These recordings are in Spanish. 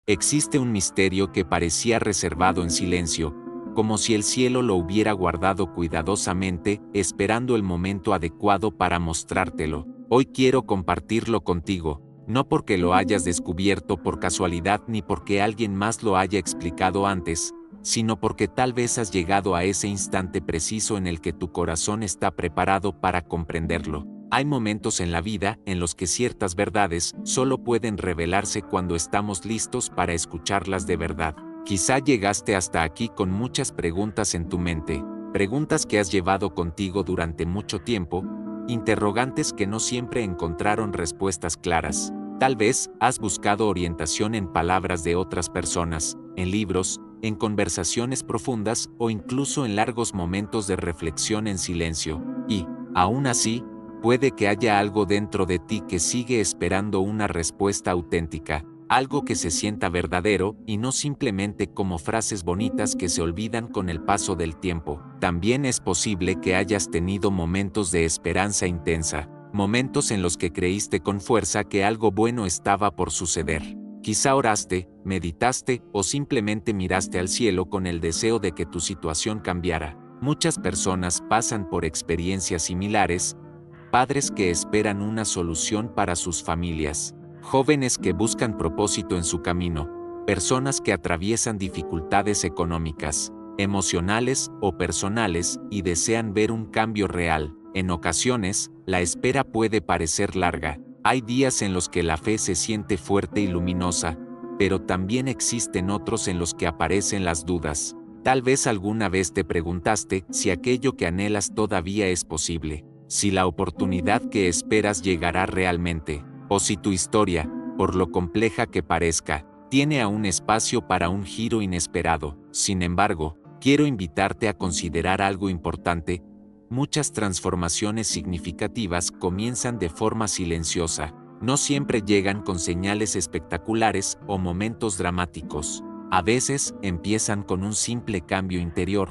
Existe un misterio que parecía reservado en silencio, como si el cielo lo hubiera guardado cuidadosamente, esperando el momento adecuado para mostrártelo. Hoy quiero compartirlo contigo, no porque lo hayas descubierto por casualidad ni porque alguien más lo haya explicado antes, sino porque tal vez has llegado a ese instante preciso en el que tu corazón está preparado para comprenderlo. Hay momentos en la vida en los que ciertas verdades solo pueden revelarse cuando estamos listos para escucharlas de verdad. Quizá llegaste hasta aquí con muchas preguntas en tu mente, preguntas que has llevado contigo durante mucho tiempo, interrogantes que no siempre encontraron respuestas claras. Tal vez has buscado orientación en palabras de otras personas, en libros, en conversaciones profundas o incluso en largos momentos de reflexión en silencio. Y, aún así, puede que haya algo dentro de ti que sigue esperando una respuesta auténtica, algo que se sienta verdadero y no simplemente como frases bonitas que se olvidan con el paso del tiempo. También es posible que hayas tenido momentos de esperanza intensa, momentos en los que creíste con fuerza que algo bueno estaba por suceder. Quizá oraste, meditaste o simplemente miraste al cielo con el deseo de que tu situación cambiara. Muchas personas pasan por experiencias similares, padres que esperan una solución para sus familias, jóvenes que buscan propósito en su camino, personas que atraviesan dificultades económicas, emocionales o personales y desean ver un cambio real. En ocasiones, la espera puede parecer larga. Hay días en los que la fe se siente fuerte y luminosa, pero también existen otros en los que aparecen las dudas. Tal vez alguna vez te preguntaste si aquello que anhelas todavía es posible, si la oportunidad que esperas llegará realmente, o si tu historia, por lo compleja que parezca, tiene aún espacio para un giro inesperado. Sin embargo, quiero invitarte a considerar algo importante. Muchas transformaciones significativas comienzan de forma silenciosa, no siempre llegan con señales espectaculares o momentos dramáticos. A veces empiezan con un simple cambio interior,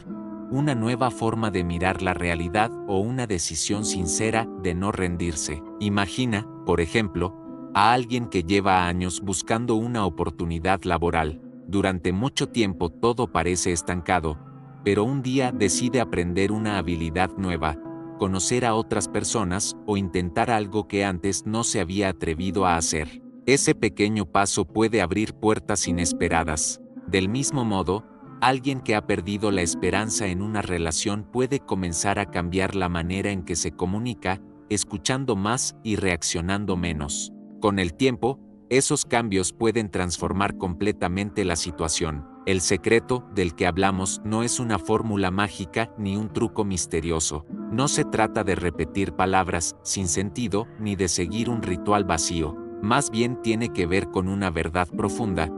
una nueva forma de mirar la realidad o una decisión sincera de no rendirse. Imagina, por ejemplo, a alguien que lleva años buscando una oportunidad laboral. Durante mucho tiempo todo parece estancado, pero un día decide aprender una habilidad nueva, conocer a otras personas o intentar algo que antes no se había atrevido a hacer. Ese pequeño paso puede abrir puertas inesperadas. Del mismo modo, alguien que ha perdido la esperanza en una relación puede comenzar a cambiar la manera en que se comunica, escuchando más y reaccionando menos. Con el tiempo, esos cambios pueden transformar completamente la situación. El secreto del que hablamos no es una fórmula mágica ni un truco misterioso. No se trata de repetir palabras sin sentido ni de seguir un ritual vacío. Más bien tiene que ver con una verdad profunda.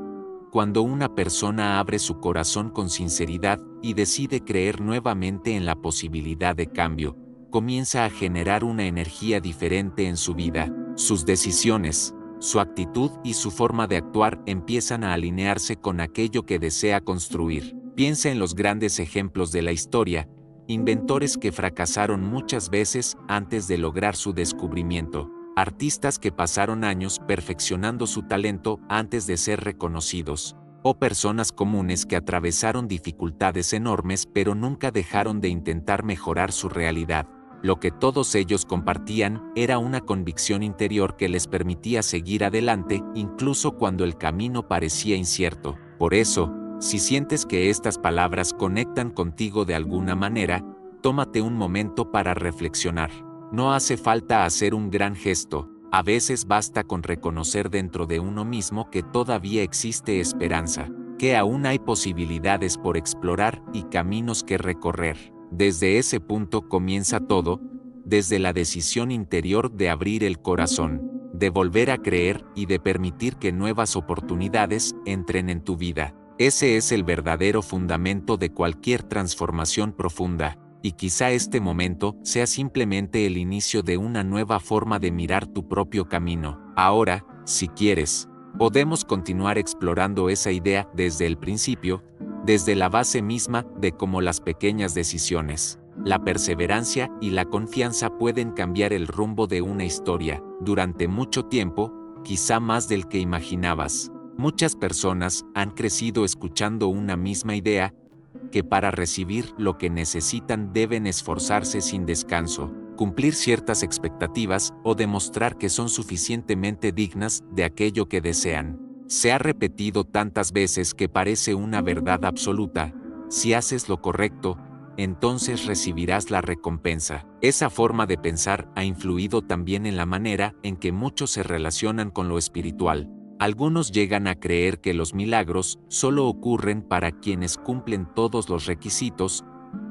Cuando una persona abre su corazón con sinceridad y decide creer nuevamente en la posibilidad de cambio, comienza a generar una energía diferente en su vida. Sus decisiones, su actitud y su forma de actuar empiezan a alinearse con aquello que desea construir. Piensa en los grandes ejemplos de la historia, inventores que fracasaron muchas veces antes de lograr su descubrimiento, artistas que pasaron años perfeccionando su talento antes de ser reconocidos, o personas comunes que atravesaron dificultades enormes pero nunca dejaron de intentar mejorar su realidad. Lo que todos ellos compartían era una convicción interior que les permitía seguir adelante incluso cuando el camino parecía incierto. Por eso, si sientes que estas palabras conectan contigo de alguna manera, tómate un momento para reflexionar. No hace falta hacer un gran gesto, a veces basta con reconocer dentro de uno mismo que todavía existe esperanza, que aún hay posibilidades por explorar y caminos que recorrer. Desde ese punto comienza todo, desde la decisión interior de abrir el corazón, de volver a creer y de permitir que nuevas oportunidades entren en tu vida. Ese es el verdadero fundamento de cualquier transformación profunda, y quizá este momento sea simplemente el inicio de una nueva forma de mirar tu propio camino. Ahora, si quieres, podemos continuar explorando esa idea desde el principio, desde la base misma de cómo las pequeñas decisiones, la perseverancia y la confianza pueden cambiar el rumbo de una historia. Durante mucho tiempo, quizá más del que imaginabas, Muchas personas han crecido escuchando una misma idea, que para recibir lo que necesitan deben esforzarse sin descanso, cumplir ciertas expectativas o demostrar que son suficientemente dignas de aquello que desean. Se ha repetido tantas veces que parece una verdad absoluta: si haces lo correcto, entonces recibirás la recompensa. Esa forma de pensar ha influido también en la manera en que muchos se relacionan con lo espiritual. Algunos llegan a creer que los milagros solo ocurren para quienes cumplen todos los requisitos,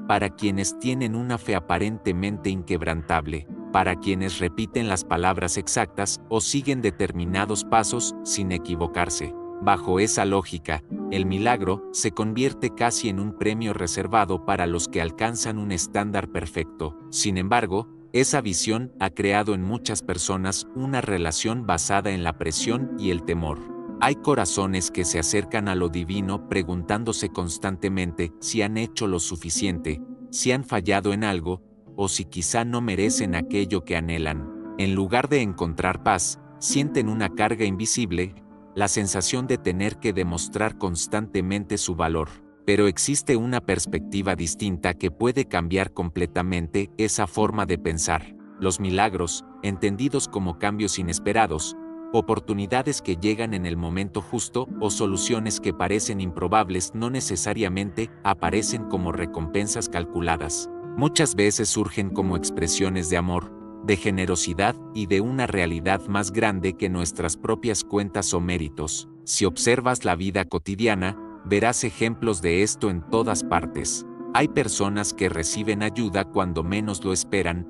para quienes tienen una fe aparentemente inquebrantable, para quienes repiten las palabras exactas o siguen determinados pasos sin equivocarse. Bajo esa lógica, el milagro se convierte casi en un premio reservado para los que alcanzan un estándar perfecto. Sin embargo, esa visión ha creado en muchas personas una relación basada en la presión y el temor. Hay corazones que se acercan a lo divino preguntándose constantemente si han hecho lo suficiente, si han fallado en algo, o si quizá no merecen aquello que anhelan. En lugar de encontrar paz, sienten una carga invisible, la sensación de tener que demostrar constantemente su valor. Pero existe una perspectiva distinta que puede cambiar completamente esa forma de pensar. Los milagros, entendidos como cambios inesperados, oportunidades que llegan en el momento justo o soluciones que parecen improbables, no necesariamente aparecen como recompensas calculadas. Muchas veces surgen como expresiones de amor, de generosidad y de una realidad más grande que nuestras propias cuentas o méritos. Si observas la vida cotidiana, verás ejemplos de esto en todas partes. Hay personas que reciben ayuda cuando menos lo esperan,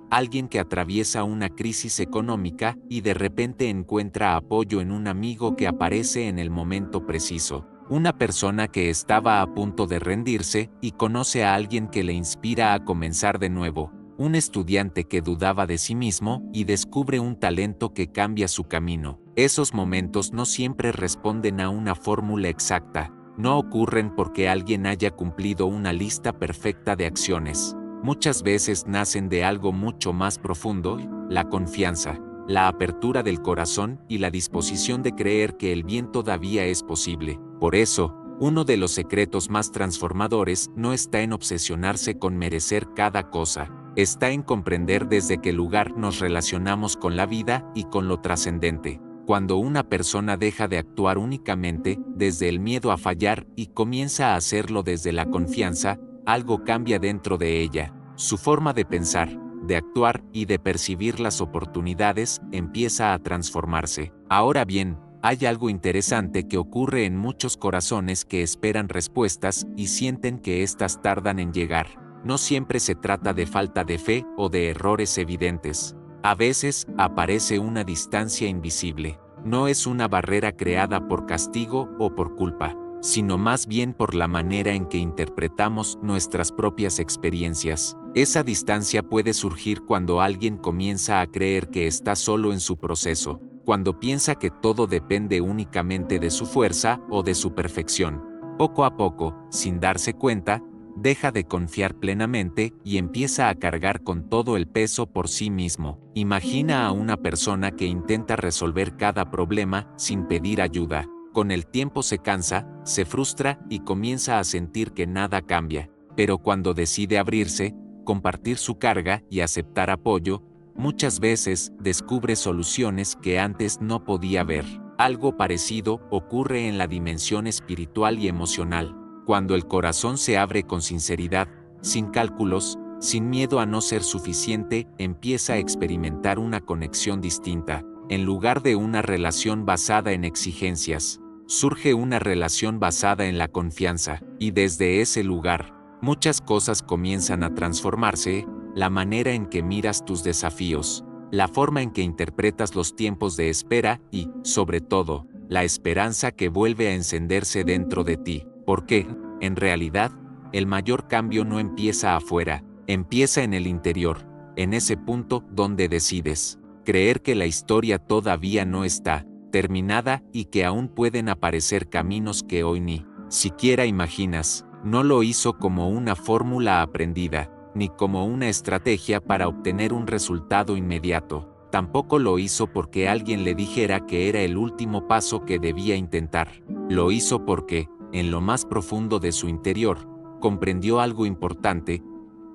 alguien que atraviesa una crisis económica y de repente encuentra apoyo en un amigo que aparece en el momento preciso. Una persona que estaba a punto de rendirse y conoce a alguien que le inspira a comenzar de nuevo. Un estudiante que dudaba de sí mismo y descubre un talento que cambia su camino. Esos momentos no siempre responden a una fórmula exacta. No ocurren porque alguien haya cumplido una lista perfecta de acciones. Muchas veces nacen de algo mucho más profundo: la confianza, la apertura del corazón y la disposición de creer que el bien todavía es posible. Por eso, uno de los secretos más transformadores no está en obsesionarse con merecer cada cosa, está en comprender desde qué lugar nos relacionamos con la vida y con lo trascendente. Cuando una persona deja de actuar únicamente desde el miedo a fallar y comienza a hacerlo desde la confianza, algo cambia dentro de ella. Su forma de pensar, de actuar y de percibir las oportunidades empieza a transformarse. Ahora bien, hay algo interesante que ocurre en muchos corazones que esperan respuestas y sienten que éstas tardan en llegar. No siempre se trata de falta de fe o de errores evidentes. A veces aparece una distancia invisible. No es una barrera creada por castigo o por culpa, sino más bien por la manera en que interpretamos nuestras propias experiencias. Esa distancia puede surgir cuando alguien comienza a creer que está solo en su proceso, cuando piensa que todo depende únicamente de su fuerza o de su perfección. Poco a poco, sin darse cuenta, deja de confiar plenamente y empieza a cargar con todo el peso por sí mismo. Imagina a una persona que intenta resolver cada problema sin pedir ayuda. Con el tiempo se cansa, se frustra y comienza a sentir que nada cambia. Pero cuando decide abrirse, compartir su carga y aceptar apoyo, muchas veces descubre soluciones que antes no podía ver. Algo parecido ocurre en la dimensión espiritual y emocional. Cuando el corazón se abre con sinceridad, sin cálculos, sin miedo a no ser suficiente, empieza a experimentar una conexión distinta. En lugar de una relación basada en exigencias, surge una relación basada en la confianza, y desde ese lugar, muchas cosas comienzan a transformarse: la manera en que miras tus desafíos, la forma en que interpretas los tiempos de espera y, sobre todo, la esperanza que vuelve a encenderse dentro de ti. Porque, en realidad, el mayor cambio no empieza afuera, empieza en el interior, en ese punto donde decides creer que la historia todavía no está terminada y que aún pueden aparecer caminos que hoy ni siquiera imaginas. No lo hizo como una fórmula aprendida, ni como una estrategia para obtener un resultado inmediato. Tampoco lo hizo porque alguien le dijera que era el último paso que debía intentar. Lo hizo porque, en lo más profundo de su interior, comprendió algo importante: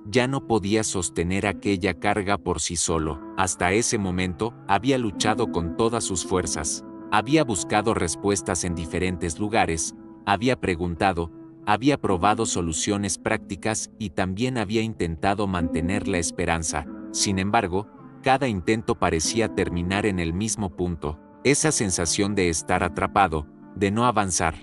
ya no podía sostener aquella carga por sí solo. Hasta ese momento, había luchado con todas sus fuerzas. Había buscado respuestas en diferentes lugares, había preguntado, había probado soluciones prácticas y también había intentado mantener la esperanza. Sin embargo, cada intento parecía terminar en el mismo punto. Esa sensación de estar atrapado, de no avanzar,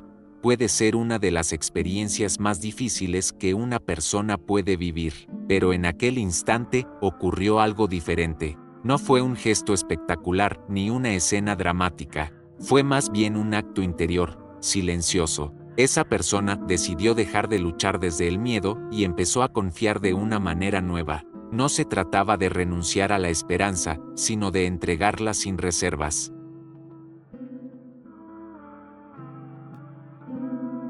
puede ser una de las experiencias más difíciles que una persona puede vivir. Pero en aquel instante ocurrió algo diferente. No fue un gesto espectacular ni una escena dramática. Fue más bien un acto interior, silencioso. Esa persona decidió dejar de luchar desde el miedo y empezó a confiar de una manera nueva. No se trataba de renunciar a la esperanza, sino de entregarla sin reservas.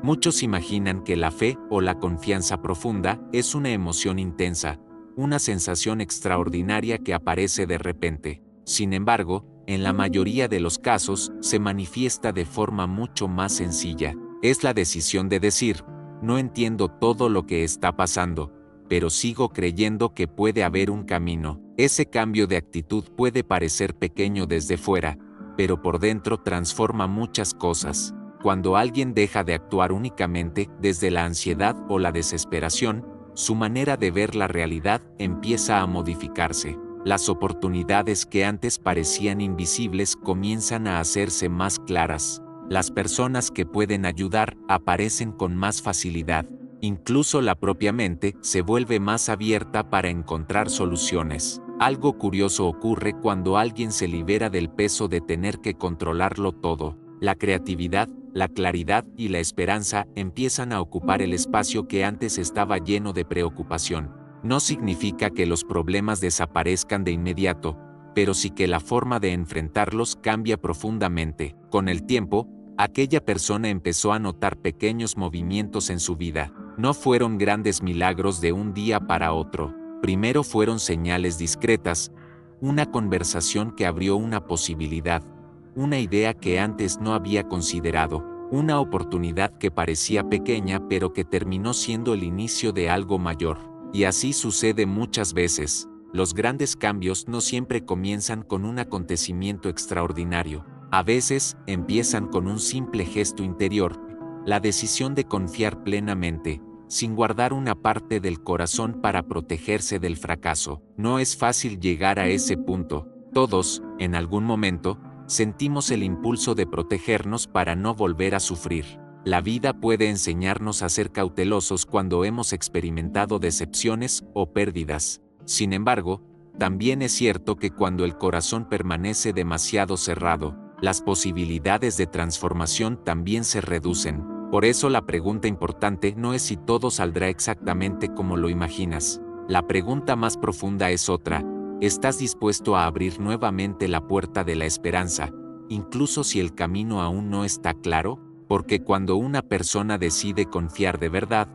Muchos imaginan que la fe o la confianza profunda es una emoción intensa, una sensación extraordinaria que aparece de repente. Sin embargo, en la mayoría de los casos, se manifiesta de forma mucho más sencilla. Es la decisión de decir: no entiendo todo lo que está pasando, pero sigo creyendo que puede haber un camino. Ese cambio de actitud puede parecer pequeño desde fuera, pero por dentro transforma muchas cosas. Cuando alguien deja de actuar únicamente desde la ansiedad o la desesperación, su manera de ver la realidad empieza a modificarse. Las oportunidades que antes parecían invisibles comienzan a hacerse más claras. Las personas que pueden ayudar aparecen con más facilidad. Incluso la propia mente se vuelve más abierta para encontrar soluciones. Algo curioso ocurre cuando alguien se libera del peso de tener que controlarlo todo. La creatividad, la claridad y la esperanza empiezan a ocupar el espacio que antes estaba lleno de preocupación. No significa que los problemas desaparezcan de inmediato, pero sí que la forma de enfrentarlos cambia profundamente. Con el tiempo, aquella persona empezó a notar pequeños movimientos en su vida. No fueron grandes milagros de un día para otro. Primero fueron señales discretas, una conversación que abrió una posibilidad, una idea que antes no había considerado, una oportunidad que parecía pequeña pero que terminó siendo el inicio de algo mayor. Y así sucede muchas veces. Los grandes cambios no siempre comienzan con un acontecimiento extraordinario. A veces empiezan con un simple gesto interior, la decisión de confiar plenamente, sin guardar una parte del corazón para protegerse del fracaso. No es fácil llegar a ese punto. Todos, en algún momento, sentimos el impulso de protegernos para no volver a sufrir. La vida puede enseñarnos a ser cautelosos cuando hemos experimentado decepciones o pérdidas. Sin embargo, también es cierto que cuando el corazón permanece demasiado cerrado, las posibilidades de transformación también se reducen. Por eso la pregunta importante no es si todo saldrá exactamente como lo imaginas. La pregunta más profunda es otra: ¿estás dispuesto a abrir nuevamente la puerta de la esperanza, incluso si el camino aún no está claro? Porque cuando una persona decide confiar de verdad,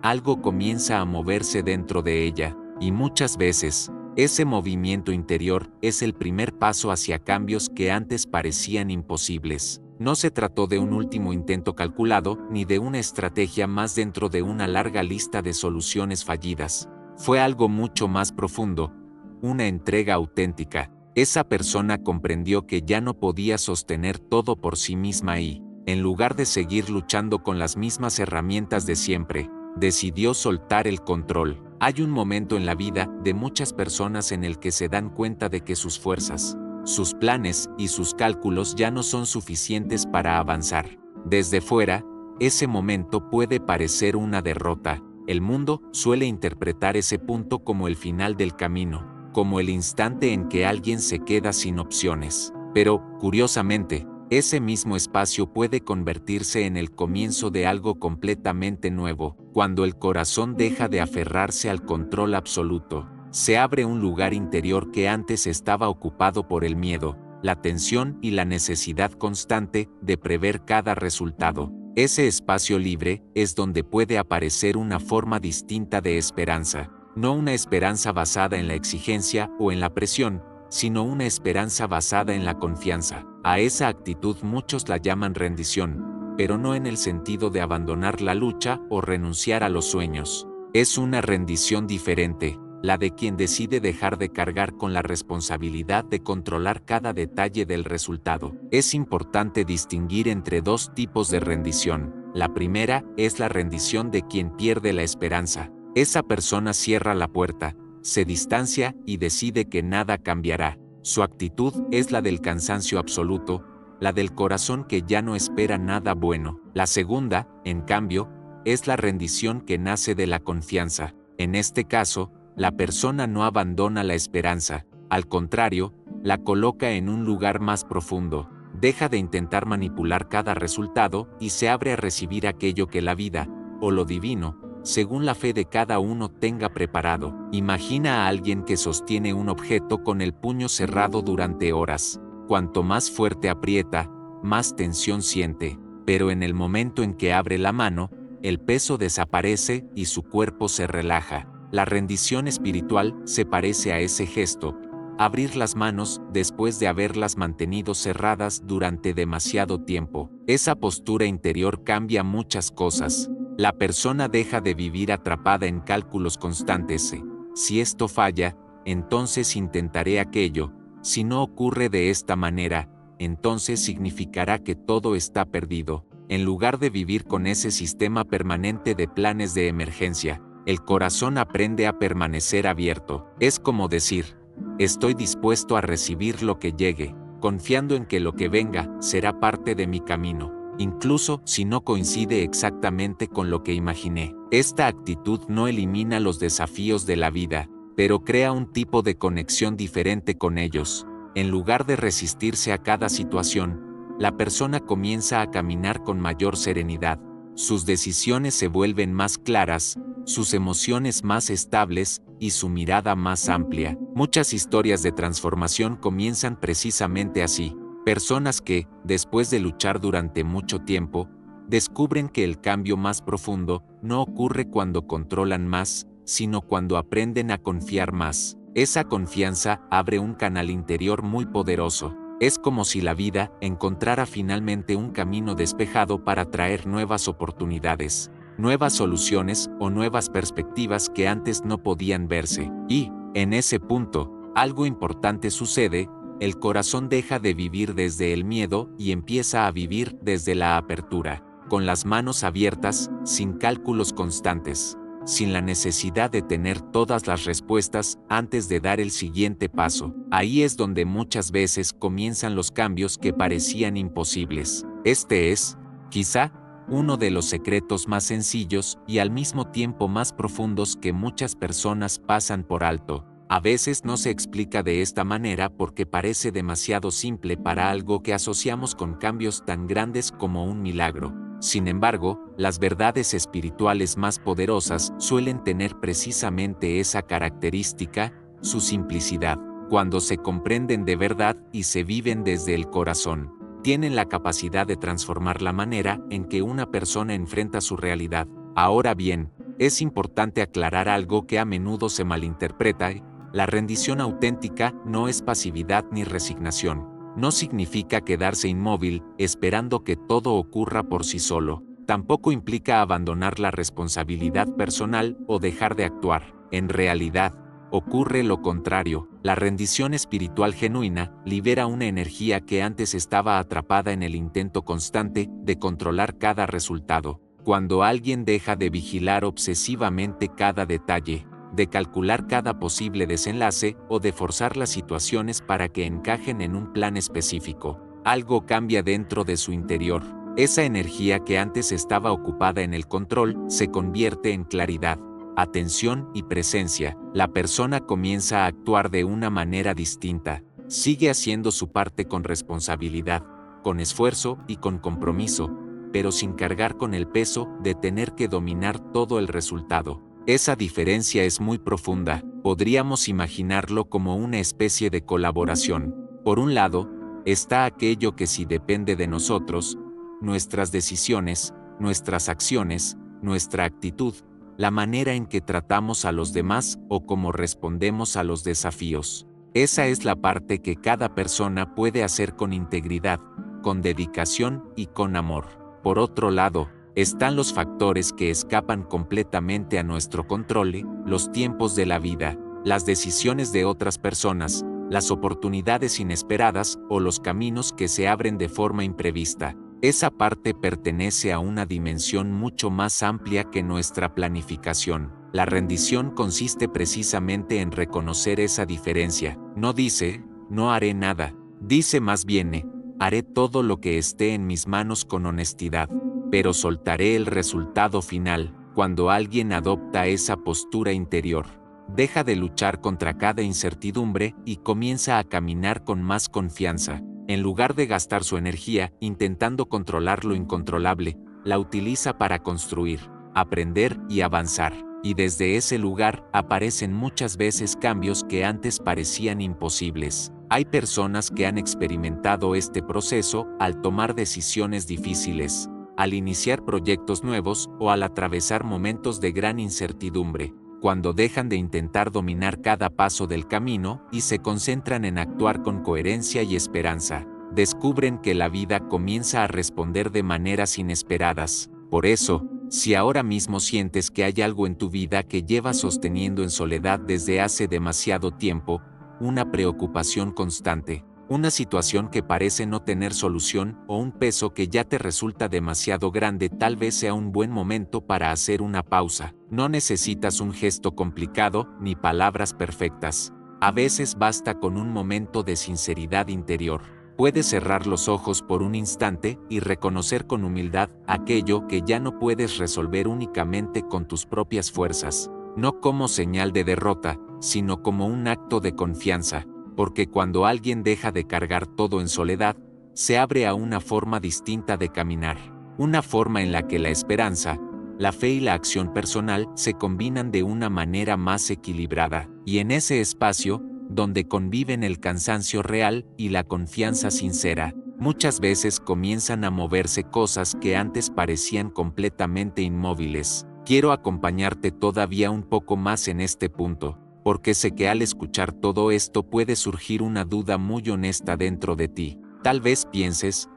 algo comienza a moverse dentro de ella, y muchas veces, ese movimiento interior es el primer paso hacia cambios que antes parecían imposibles. No se trató de un último intento calculado, ni de una estrategia más dentro de una larga lista de soluciones fallidas. Fue algo mucho más profundo, una entrega auténtica. Esa persona comprendió que ya no podía sostener todo por sí misma y, en lugar de seguir luchando con las mismas herramientas de siempre, decidió soltar el control. Hay un momento en la vida de muchas personas en el que se dan cuenta de que sus fuerzas, sus planes y sus cálculos ya no son suficientes para avanzar. Desde fuera, ese momento puede parecer una derrota. El mundo suele interpretar ese punto como el final del camino, como el instante en que alguien se queda sin opciones. Pero, curiosamente, ese mismo espacio puede convertirse en el comienzo de algo completamente nuevo. Cuando el corazón deja de aferrarse al control absoluto, se abre un lugar interior que antes estaba ocupado por el miedo, la tensión y la necesidad constante de prever cada resultado. Ese espacio libre es donde puede aparecer una forma distinta de esperanza. No una esperanza basada en la exigencia o en la presión, sino una esperanza basada en la confianza. A esa actitud muchos la llaman rendición, pero no en el sentido de abandonar la lucha o renunciar a los sueños. Es una rendición diferente, la de quien decide dejar de cargar con la responsabilidad de controlar cada detalle del resultado. Es importante distinguir entre dos tipos de rendición. La primera es la rendición de quien pierde la esperanza. Esa persona cierra la puerta, se distancia y decide que nada cambiará. Su actitud es la del cansancio absoluto, la del corazón que ya no espera nada bueno. La segunda, en cambio, es la rendición que nace de la confianza. En este caso, la persona no abandona la esperanza, al contrario, la coloca en un lugar más profundo, deja de intentar manipular cada resultado y se abre a recibir aquello que la vida, o lo divino, según la fe de cada uno tenga preparado. Imagina a alguien que sostiene un objeto con el puño cerrado durante horas. Cuanto más fuerte aprieta, más tensión siente, pero en el momento en que abre la mano, el peso desaparece y su cuerpo se relaja. La rendición espiritual se parece a ese gesto, abrir las manos después de haberlas mantenido cerradas durante demasiado tiempo. Esa postura interior cambia muchas cosas. La persona deja de vivir atrapada en cálculos constantes. Si esto falla, entonces intentaré aquello. Si no ocurre de esta manera, entonces significará que todo está perdido. En lugar de vivir con ese sistema permanente de planes de emergencia, el corazón aprende a permanecer abierto. Es como decir, estoy dispuesto a recibir lo que llegue, confiando en que lo que venga será parte de mi camino, incluso si no coincide exactamente con lo que imaginé. Esta actitud no elimina los desafíos de la vida, pero crea un tipo de conexión diferente con ellos. En lugar de resistirse a cada situación, la persona comienza a caminar con mayor serenidad. Sus decisiones se vuelven más claras, sus emociones más estables y su mirada más amplia. Muchas historias de transformación comienzan precisamente así. Personas que, después de luchar durante mucho tiempo, descubren que el cambio más profundo no ocurre cuando controlan más, sino cuando aprenden a confiar más. Esa confianza abre un canal interior muy poderoso. Es como si la vida encontrara finalmente un camino despejado para traer nuevas oportunidades, nuevas soluciones o nuevas perspectivas que antes no podían verse. Y, en ese punto, algo importante sucede, el corazón deja de vivir desde el miedo y empieza a vivir desde la apertura, con las manos abiertas, sin cálculos constantes, sin la necesidad de tener todas las respuestas antes de dar el siguiente paso. Ahí es donde muchas veces comienzan los cambios que parecían imposibles. Este es, quizá, uno de los secretos más sencillos y al mismo tiempo más profundos que muchas personas pasan por alto. A veces no se explica de esta manera porque parece demasiado simple para algo que asociamos con cambios tan grandes como un milagro. Sin embargo, las verdades espirituales más poderosas suelen tener precisamente esa característica, su simplicidad. Cuando se comprenden de verdad y se viven desde el corazón, tienen la capacidad de transformar la manera en que una persona enfrenta su realidad. Ahora bien, es importante aclarar algo que a menudo se malinterpreta. La rendición auténtica no es pasividad ni resignación. No significa quedarse inmóvil, esperando que todo ocurra por sí solo. Tampoco implica abandonar la responsabilidad personal o dejar de actuar. En realidad, ocurre lo contrario. La rendición espiritual genuina libera una energía que antes estaba atrapada en el intento constante de controlar cada resultado. Cuando alguien deja de vigilar obsesivamente cada detalle, de calcular cada posible desenlace o de forzar las situaciones para que encajen en un plan específico, algo cambia dentro de su interior. Esa energía que antes estaba ocupada en el control se convierte en claridad, atención y presencia. La persona comienza a actuar de una manera distinta. Sigue haciendo su parte con responsabilidad, con esfuerzo y con compromiso, pero sin cargar con el peso de tener que dominar todo el resultado. Esa diferencia es muy profunda. Podríamos imaginarlo como una especie de colaboración. Por un lado, está aquello que sí depende de nosotros, nuestras decisiones, nuestras acciones, nuestra actitud, la manera en que tratamos a los demás o cómo respondemos a los desafíos. Esa es la parte que cada persona puede hacer con integridad, con dedicación y con amor. Por otro lado, están los factores que escapan completamente a nuestro control, los tiempos de la vida, las decisiones de otras personas, las oportunidades inesperadas o los caminos que se abren de forma imprevista. Esa parte pertenece a una dimensión mucho más amplia que nuestra planificación. La rendición consiste precisamente en reconocer esa diferencia. No dice, no haré nada. Dice más bien, haré todo lo que esté en mis manos con honestidad, pero soltaré el resultado final. Cuando alguien adopta esa postura interior, deja de luchar contra cada incertidumbre y comienza a caminar con más confianza. En lugar de gastar su energía intentando controlar lo incontrolable, la utiliza para construir, aprender y avanzar. Y desde ese lugar aparecen muchas veces cambios que antes parecían imposibles. Hay personas que han experimentado este proceso al tomar decisiones difíciles, al iniciar proyectos nuevos o al atravesar momentos de gran incertidumbre. Cuando dejan de intentar dominar cada paso del camino y se concentran en actuar con coherencia y esperanza, descubren que la vida comienza a responder de maneras inesperadas. Por eso, si ahora mismo sientes que hay algo en tu vida que llevas sosteniendo en soledad desde hace demasiado tiempo, una preocupación constante, una situación que parece no tener solución o un peso que ya te resulta demasiado grande, tal vez sea un buen momento para hacer una pausa. No necesitas un gesto complicado ni palabras perfectas. A veces basta con un momento de sinceridad interior. Puedes cerrar los ojos por un instante y reconocer con humildad aquello que ya no puedes resolver únicamente con tus propias fuerzas, no como señal de derrota, sino como un acto de confianza. Porque cuando alguien deja de cargar todo en soledad, se abre a una forma distinta de caminar, una forma en la que la esperanza, la fe y la acción personal se combinan de una manera más equilibrada, y en ese espacio, donde conviven el cansancio real y la confianza sincera, muchas veces comienzan a moverse cosas que antes parecían completamente inmóviles. Quiero acompañarte todavía un poco más en este punto, porque sé que al escuchar todo esto puede surgir una duda muy honesta dentro de ti. Tal vez pienses,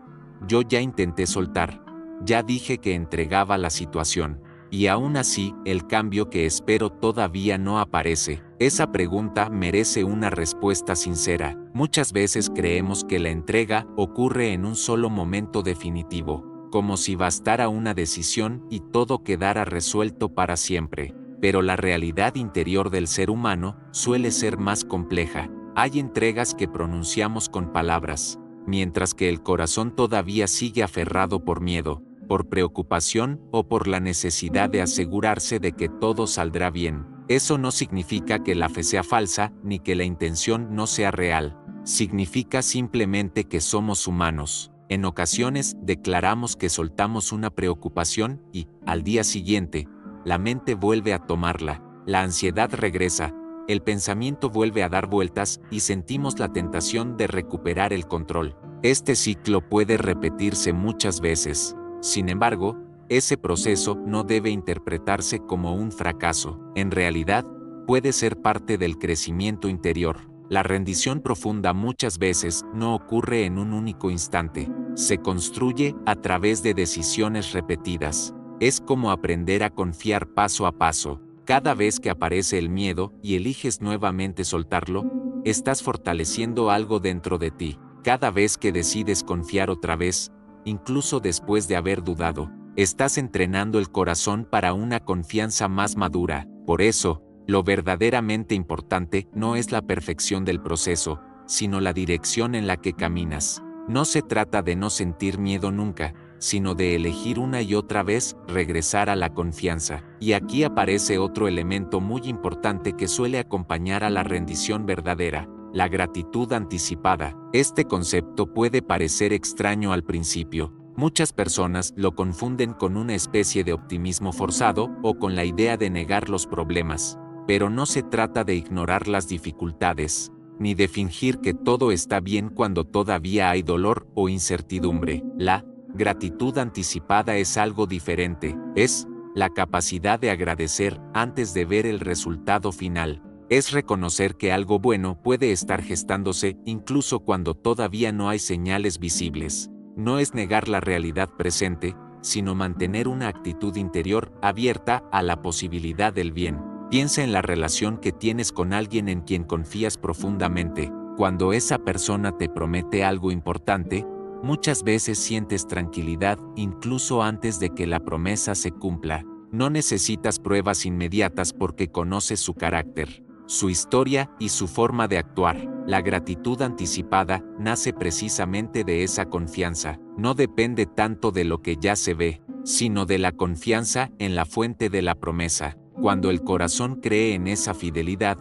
yo ya intenté soltar, ya dije que entregaba la situación, y aún así el cambio que espero todavía no aparece. Esa pregunta merece una respuesta sincera. Muchas veces creemos que la entrega ocurre en un solo momento definitivo, como si bastara una decisión y todo quedara resuelto para siempre. Pero la realidad interior del ser humano suele ser más compleja. Hay entregas que pronunciamos con palabras, mientras que el corazón todavía sigue aferrado por miedo, por preocupación o por la necesidad de asegurarse de que todo saldrá bien. Eso no significa que la fe sea falsa ni que la intención no sea real. Significa simplemente que somos humanos. En ocasiones declaramos que soltamos una preocupación y, al día siguiente, la mente vuelve a tomarla, la ansiedad regresa, el pensamiento vuelve a dar vueltas y sentimos la tentación de recuperar el control. Este ciclo puede repetirse muchas veces. Sin embargo, ese proceso no debe interpretarse como un fracaso. En realidad, puede ser parte del crecimiento interior. La rendición profunda muchas veces no ocurre en un único instante. Se construye a través de decisiones repetidas. Es como aprender a confiar paso a paso. Cada vez que aparece el miedo y eliges nuevamente soltarlo, estás fortaleciendo algo dentro de ti. Cada vez que decides confiar otra vez, incluso después de haber dudado, estás entrenando el corazón para una confianza más madura. Por eso, lo verdaderamente importante no es la perfección del proceso, sino la dirección en la que caminas. No se trata de no sentir miedo nunca, sino de elegir una y otra vez regresar a la confianza. Y aquí aparece otro elemento muy importante que suele acompañar a la rendición verdadera: la gratitud anticipada. Este concepto puede parecer extraño al principio. Muchas personas lo confunden con una especie de optimismo forzado o con la idea de negar los problemas. Pero no se trata de ignorar las dificultades, ni de fingir que todo está bien cuando todavía hay dolor o incertidumbre. La gratitud anticipada es algo diferente. Es la capacidad de agradecer antes de ver el resultado final. Es reconocer que algo bueno puede estar gestándose incluso cuando todavía no hay señales visibles. No es negar la realidad presente, sino mantener una actitud interior abierta a la posibilidad del bien. Piensa en la relación que tienes con alguien en quien confías profundamente. Cuando esa persona te promete algo importante, muchas veces sientes tranquilidad incluso antes de que la promesa se cumpla. No necesitas pruebas inmediatas porque conoces su carácter, su historia y su forma de actuar. La gratitud anticipada nace precisamente de esa confianza. No depende tanto de lo que ya se ve, sino de la confianza en la fuente de la promesa. Cuando el corazón cree en esa fidelidad,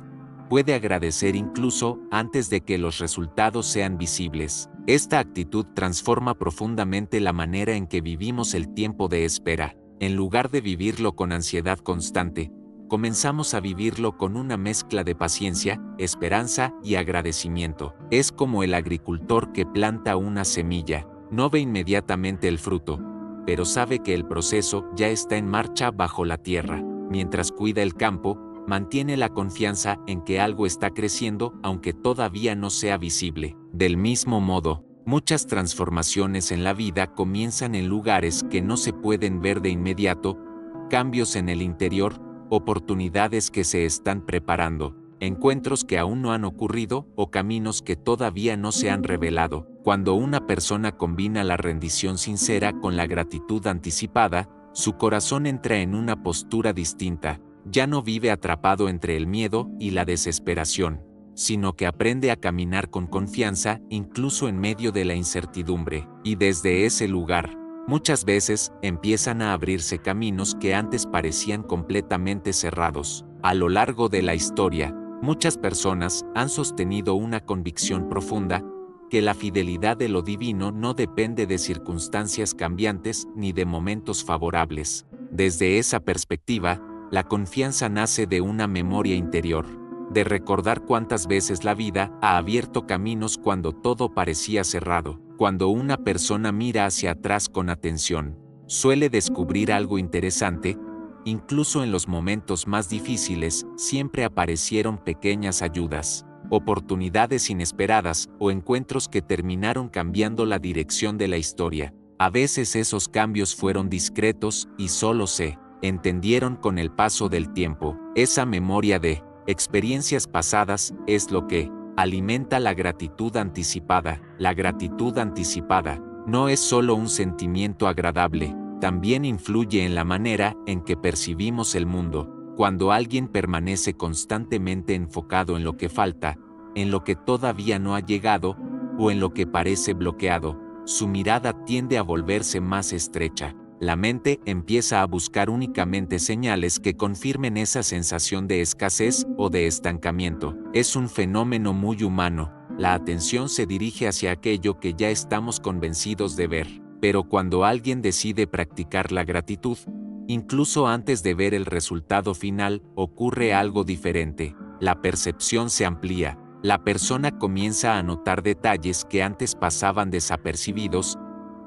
puede agradecer incluso antes de que los resultados sean visibles. Esta actitud transforma profundamente la manera en que vivimos el tiempo de espera. En lugar de vivirlo con ansiedad constante, comenzamos a vivirlo con una mezcla de paciencia, esperanza y agradecimiento. Es como el agricultor que planta una semilla. No ve inmediatamente el fruto, pero sabe que el proceso ya está en marcha bajo la tierra. Mientras cuida el campo, mantiene la confianza en que algo está creciendo aunque todavía no sea visible. Del mismo modo, muchas transformaciones en la vida comienzan en lugares que no se pueden ver de inmediato, cambios en el interior, oportunidades que se están preparando, encuentros que aún no han ocurrido o caminos que todavía no se han revelado. Cuando una persona combina la rendición sincera con la gratitud anticipada, su corazón entra en una postura distinta. Ya no vive atrapado entre el miedo y la desesperación, sino que aprende a caminar con confianza incluso en medio de la incertidumbre. Y desde ese lugar, muchas veces empiezan a abrirse caminos que antes parecían completamente cerrados. A lo largo de la historia, muchas personas han sostenido una convicción profunda, que la fidelidad de lo divino no depende de circunstancias cambiantes ni de momentos favorables. Desde esa perspectiva, la confianza nace de una memoria interior, de recordar cuántas veces la vida ha abierto caminos cuando todo parecía cerrado. Cuando una persona mira hacia atrás con atención, suele descubrir algo interesante. Incluso en los momentos más difíciles, siempre aparecieron pequeñas ayudas, oportunidades inesperadas o encuentros que terminaron cambiando la dirección de la historia. A veces esos cambios fueron discretos y solo se entendieron con el paso del tiempo. Esa memoria de experiencias pasadas es lo que alimenta la gratitud anticipada. La gratitud anticipada no es solo un sentimiento agradable, también influye en la manera en que percibimos el mundo. Cuando alguien permanece constantemente enfocado en lo que falta, en lo que todavía no ha llegado, o en lo que parece bloqueado, su mirada tiende a volverse más estrecha. La mente empieza a buscar únicamente señales que confirmen esa sensación de escasez o de estancamiento. Es un fenómeno muy humano. La atención se dirige hacia aquello que ya estamos convencidos de ver. Pero cuando alguien decide practicar la gratitud, incluso antes de ver el resultado final, ocurre algo diferente. La percepción se amplía. La persona comienza a notar detalles que antes pasaban desapercibidos,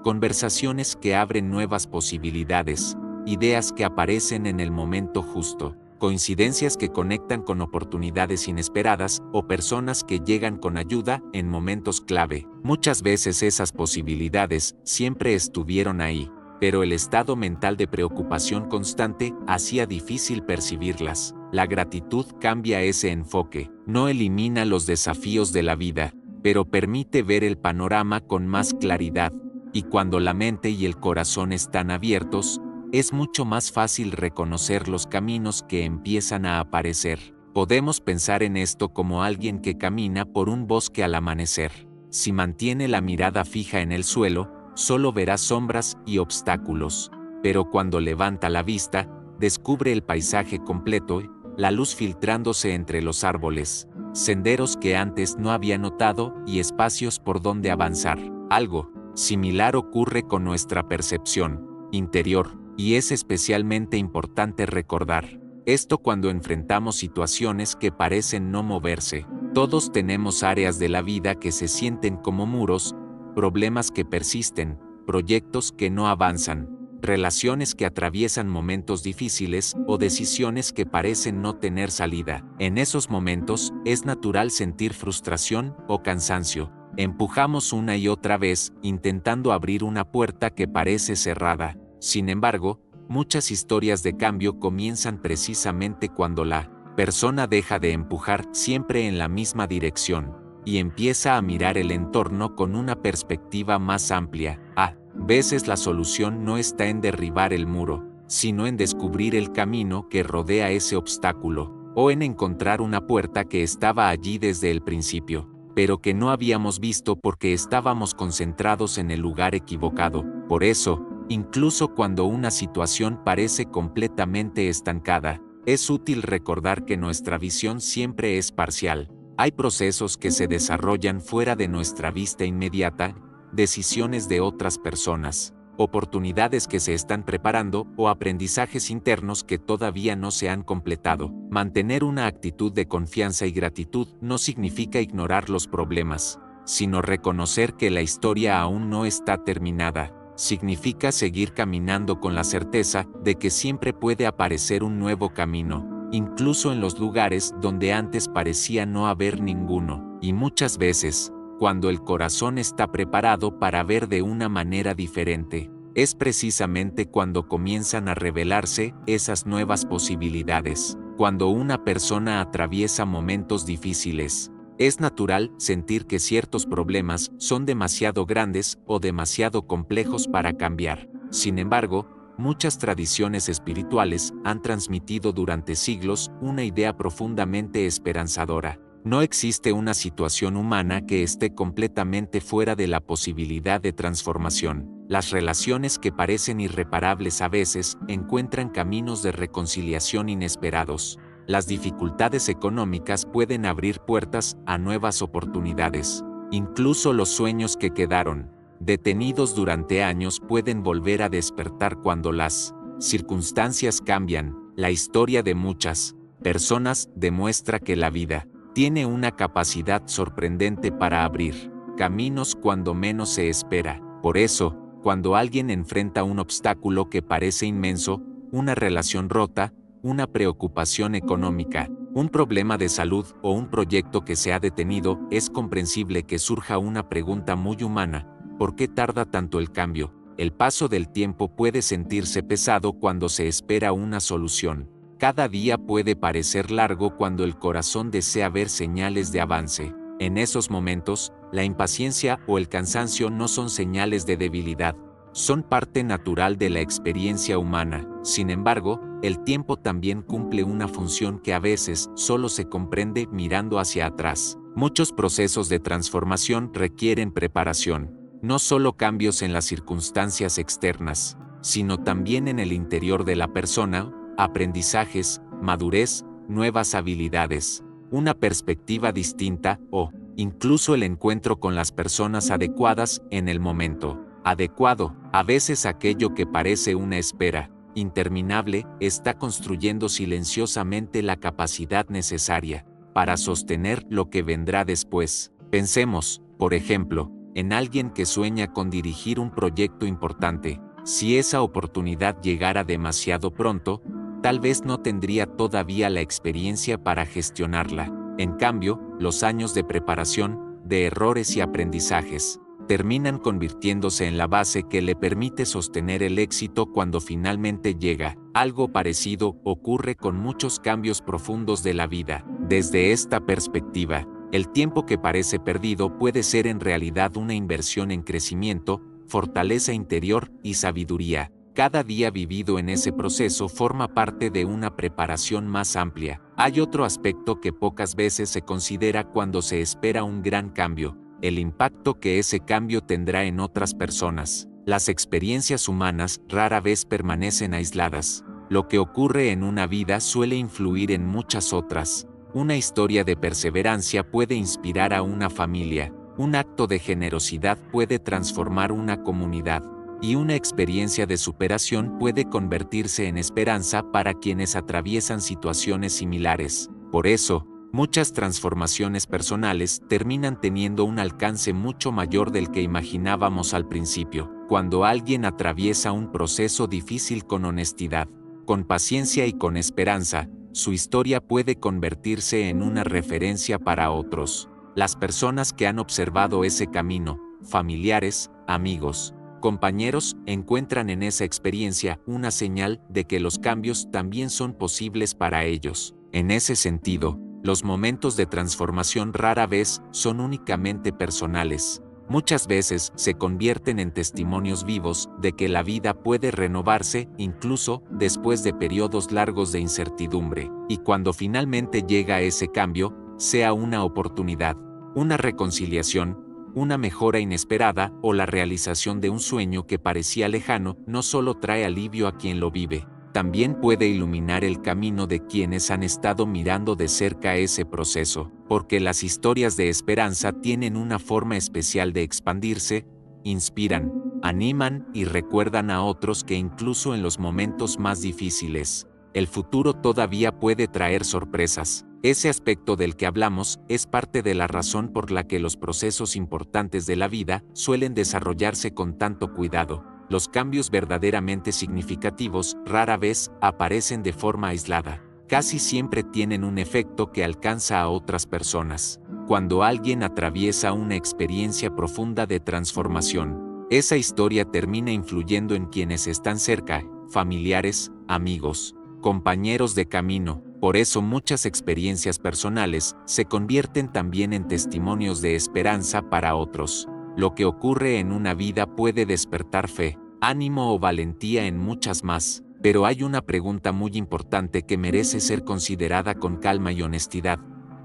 conversaciones que abren nuevas posibilidades, ideas que aparecen en el momento justo, coincidencias que conectan con oportunidades inesperadas o personas que llegan con ayuda en momentos clave. Muchas veces esas posibilidades siempre estuvieron ahí, pero el estado mental de preocupación constante hacía difícil percibirlas. La gratitud cambia ese enfoque, no elimina los desafíos de la vida, pero permite ver el panorama con más claridad. Y cuando la mente y el corazón están abiertos, es mucho más fácil reconocer los caminos que empiezan a aparecer. Podemos pensar en esto como alguien que camina por un bosque al amanecer. Si mantiene la mirada fija en el suelo, solo verá sombras y obstáculos. Pero cuando levanta la vista, descubre el paisaje completo, la luz filtrándose entre los árboles, senderos que antes no había notado y espacios por donde avanzar. Algo similar ocurre con nuestra percepción interior, y es especialmente importante recordar esto cuando enfrentamos situaciones que parecen no moverse. Todos tenemos áreas de la vida que se sienten como muros, problemas que persisten, proyectos que no avanzan. relaciones que atraviesan momentos difíciles o decisiones que parecen no tener salida. En esos momentos, es natural sentir frustración o cansancio. Empujamos una y otra vez, intentando abrir una puerta que parece cerrada. Sin embargo, muchas historias de cambio comienzan precisamente cuando la persona deja de empujar siempre en la misma dirección y empieza a mirar el entorno con una perspectiva más amplia. A veces la solución no está en derribar el muro, sino en descubrir el camino que rodea ese obstáculo, o en encontrar una puerta que estaba allí desde el principio, pero que no habíamos visto porque estábamos concentrados en el lugar equivocado. Por eso, incluso cuando una situación parece completamente estancada, es útil recordar que nuestra visión siempre es parcial. Hay procesos que se desarrollan fuera de nuestra vista inmediata, decisiones de otras personas, oportunidades que se están preparando o aprendizajes internos que todavía no se han completado. Mantener una actitud de confianza y gratitud no significa ignorar los problemas, sino reconocer que la historia aún no está terminada. Significa seguir caminando con la certeza de que siempre puede aparecer un nuevo camino, incluso en los lugares donde antes parecía no haber ninguno. Y muchas veces, cuando el corazón está preparado para ver de una manera diferente, es precisamente cuando comienzan a revelarse esas nuevas posibilidades. Cuando una persona atraviesa momentos difíciles, es natural sentir que ciertos problemas son demasiado grandes o demasiado complejos para cambiar. Sin embargo, muchas tradiciones espirituales han transmitido durante siglos una idea profundamente esperanzadora. No existe una situación humana que esté completamente fuera de la posibilidad de transformación. Las relaciones que parecen irreparables a veces encuentran caminos de reconciliación inesperados. Las dificultades económicas pueden abrir puertas a nuevas oportunidades. Incluso los sueños que quedaron detenidos durante años pueden volver a despertar cuando las circunstancias cambian. La historia de muchas personas demuestra que la vida tiene una capacidad sorprendente para abrir caminos cuando menos se espera. Por eso, cuando alguien enfrenta un obstáculo que parece inmenso, una relación rota, una preocupación económica, un problema de salud o un proyecto que se ha detenido, es comprensible que surja una pregunta muy humana: ¿por qué tarda tanto el cambio? El paso del tiempo puede sentirse pesado cuando se espera una solución. Cada día puede parecer largo cuando el corazón desea ver señales de avance. En esos momentos, la impaciencia o el cansancio no son señales de debilidad, son parte natural de la experiencia humana. Sin embargo, el tiempo también cumple una función que a veces solo se comprende mirando hacia atrás. Muchos procesos de transformación requieren preparación, no solo cambios en las circunstancias externas, sino también en el interior de la persona, aprendizajes, madurez, nuevas habilidades, una perspectiva distinta o, incluso el encuentro con las personas adecuadas en el momento adecuado. A veces aquello que parece una espera interminable está construyendo silenciosamente la capacidad necesaria para sostener lo que vendrá después. Pensemos, por ejemplo, en alguien que sueña con dirigir un proyecto importante. Si esa oportunidad llegara demasiado pronto, tal vez no tendría todavía la experiencia para gestionarla. En cambio, los años de preparación, de errores y aprendizajes, terminan convirtiéndose en la base que le permite sostener el éxito cuando finalmente llega. Algo parecido ocurre con muchos cambios profundos de la vida. Desde esta perspectiva, el tiempo que parece perdido puede ser en realidad una inversión en crecimiento, fortaleza interior y sabiduría. Cada día vivido en ese proceso forma parte de una preparación más amplia. Hay otro aspecto que pocas veces se considera cuando se espera un gran cambio: el impacto que ese cambio tendrá en otras personas. Las experiencias humanas rara vez permanecen aisladas. Lo que ocurre en una vida suele influir en muchas otras. Una historia de perseverancia puede inspirar a una familia, un acto de generosidad puede transformar una comunidad, y una experiencia de superación puede convertirse en esperanza para quienes atraviesan situaciones similares. Por eso, muchas transformaciones personales terminan teniendo un alcance mucho mayor del que imaginábamos al principio. Cuando alguien atraviesa un proceso difícil con honestidad, con paciencia y con esperanza, su historia puede convertirse en una referencia para otros. Las personas que han observado ese camino, familiares, amigos, compañeros, encuentran en esa experiencia una señal de que los cambios también son posibles para ellos. En ese sentido, los momentos de transformación rara vez son únicamente personales. Muchas veces se convierten en testimonios vivos de que la vida puede renovarse incluso después de periodos largos de incertidumbre, y cuando finalmente llega ese cambio, sea una oportunidad, una reconciliación, una mejora inesperada o la realización de un sueño que parecía lejano, no solo trae alivio a quien lo vive, también puede iluminar el camino de quienes han estado mirando de cerca ese proceso, porque las historias de esperanza tienen una forma especial de expandirse, inspiran, animan y recuerdan a otros que incluso en los momentos más difíciles, el futuro todavía puede traer sorpresas. Ese aspecto del que hablamos es parte de la razón por la que los procesos importantes de la vida suelen desarrollarse con tanto cuidado. Los cambios verdaderamente significativos rara vez aparecen de forma aislada. Casi siempre tienen un efecto que alcanza a otras personas. Cuando alguien atraviesa una experiencia profunda de transformación, esa historia termina influyendo en quienes están cerca, familiares, amigos, compañeros de camino. Por eso muchas experiencias personales se convierten también en testimonios de esperanza para otros. Lo que ocurre en una vida puede despertar fe, ánimo o valentía en muchas más, pero hay una pregunta muy importante que merece ser considerada con calma y honestidad.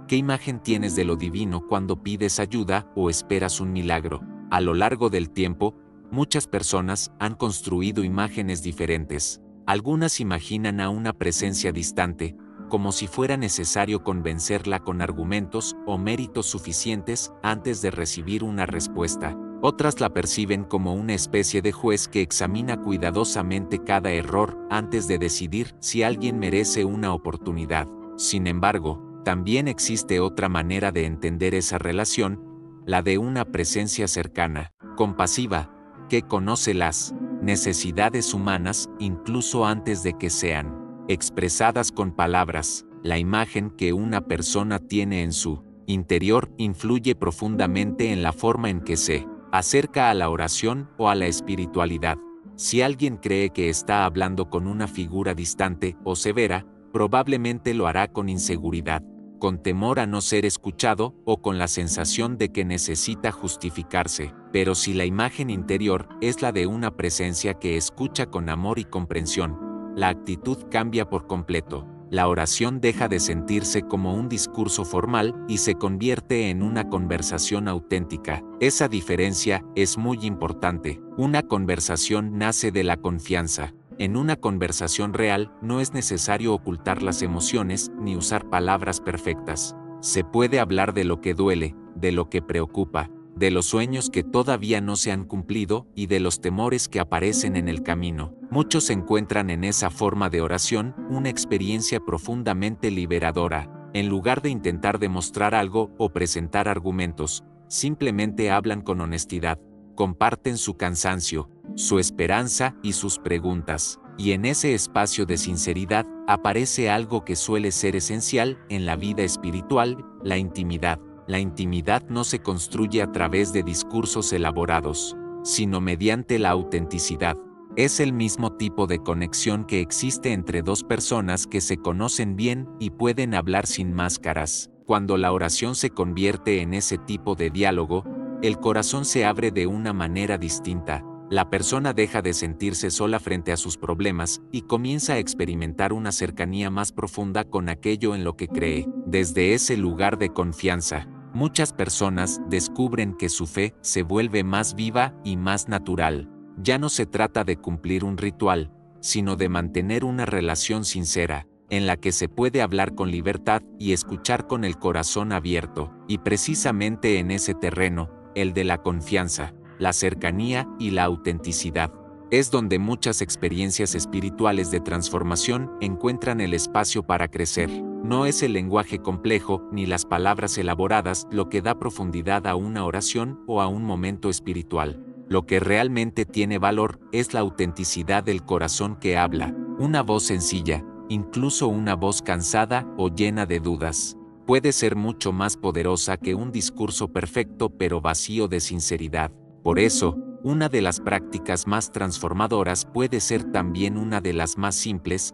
¿Qué imagen tienes de lo divino cuando pides ayuda o esperas un milagro? A lo largo del tiempo, muchas personas han construido imágenes diferentes. Algunas imaginan a una presencia distante, como si fuera necesario convencerla con argumentos o méritos suficientes antes de recibir una respuesta. Otras la perciben como una especie de juez que examina cuidadosamente cada error antes de decidir si alguien merece una oportunidad. Sin embargo, también existe otra manera de entender esa relación, la de una presencia cercana, compasiva, que conoce las necesidades humanas incluso antes de que sean expresadas con palabras. La imagen que una persona tiene en su interior influye profundamente en la forma en que se acerca a la oración o a la espiritualidad. Si alguien cree que está hablando con una figura distante o severa, probablemente lo hará con inseguridad, con temor a no ser escuchado o con la sensación de que necesita justificarse. Pero si la imagen interior es la de una presencia que escucha con amor y comprensión, la actitud cambia por completo. La oración deja de sentirse como un discurso formal y se convierte en una conversación auténtica. Esa diferencia es muy importante. Una conversación nace de la confianza. En una conversación real no es necesario ocultar las emociones ni usar palabras perfectas. Se puede hablar de lo que duele, de lo que preocupa, de los sueños que todavía no se han cumplido y de los temores que aparecen en el camino. Muchos encuentran en esa forma de oración una experiencia profundamente liberadora. En lugar de intentar demostrar algo o presentar argumentos, simplemente hablan con honestidad, comparten su cansancio, su esperanza y sus preguntas. Y en ese espacio de sinceridad aparece algo que suele ser esencial en la vida espiritual, la intimidad. La intimidad no se construye a través de discursos elaborados, sino mediante la autenticidad. Es el mismo tipo de conexión que existe entre dos personas que se conocen bien y pueden hablar sin máscaras. Cuando la oración se convierte en ese tipo de diálogo, el corazón se abre de una manera distinta. La persona deja de sentirse sola frente a sus problemas y comienza a experimentar una cercanía más profunda con aquello en lo que cree. Desde ese lugar de confianza, muchas personas descubren que su fe se vuelve más viva y más natural. Ya no se trata de cumplir un ritual, sino de mantener una relación sincera, en la que se puede hablar con libertad y escuchar con el corazón abierto. Y precisamente en ese terreno, el de la confianza, la cercanía y la autenticidad, es donde muchas experiencias espirituales de transformación encuentran el espacio para crecer. No es el lenguaje complejo ni las palabras elaboradas lo que da profundidad a una oración o a un momento espiritual. Lo que realmente tiene valor es la autenticidad del corazón que habla, una voz sencilla, incluso una voz cansada o llena de dudas. Puede ser mucho más poderosa que un discurso perfecto pero vacío de sinceridad. Por eso, una de las prácticas más transformadoras puede ser también una de las más simples: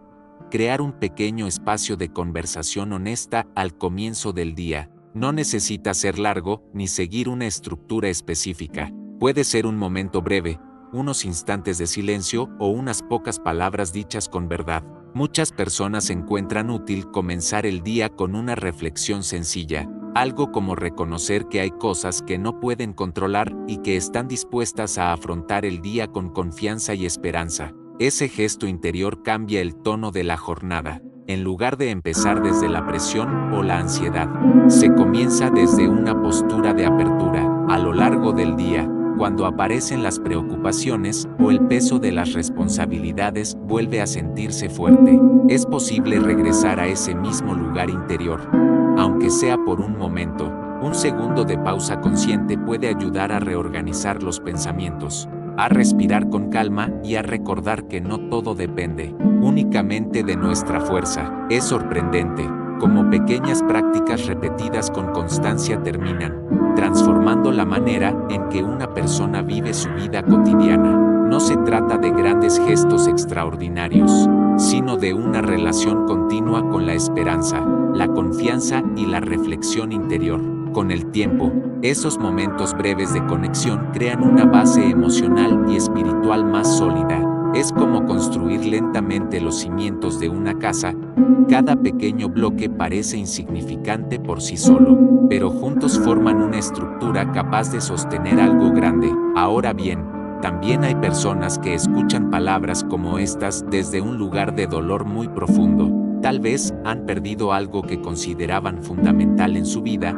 crear un pequeño espacio de conversación honesta al comienzo del día. No necesita ser largo ni seguir una estructura específica. Puede ser un momento breve, unos instantes de silencio o unas pocas palabras dichas con verdad. Muchas personas encuentran útil comenzar el día con una reflexión sencilla, algo como reconocer que hay cosas que no pueden controlar y que están dispuestas a afrontar el día con confianza y esperanza. Ese gesto interior cambia el tono de la jornada. En lugar de empezar desde la presión o la ansiedad, se comienza desde una postura de apertura. A lo largo del día, cuando aparecen las preocupaciones o el peso de las responsabilidades vuelve a sentirse fuerte, es posible regresar a ese mismo lugar interior. Aunque sea por un momento, un segundo de pausa consciente puede ayudar a reorganizar los pensamientos, a respirar con calma y a recordar que no todo depende únicamente de nuestra fuerza. Es sorprendente cómo pequeñas prácticas repetidas con constancia terminan transformando la manera en que una persona vive su vida cotidiana. No se trata de grandes gestos extraordinarios, sino de una relación continua con la esperanza, la confianza y la reflexión interior. Con el tiempo, esos momentos breves de conexión crean una base emocional y espiritual más sólida. Es como construir lentamente los cimientos de una casa. Cada pequeño bloque parece insignificante por sí solo, pero juntos forman una estructura capaz de sostener algo grande. Ahora bien, también hay personas que escuchan palabras como estas desde un lugar de dolor muy profundo. Tal vez han perdido algo que consideraban fundamental en su vida,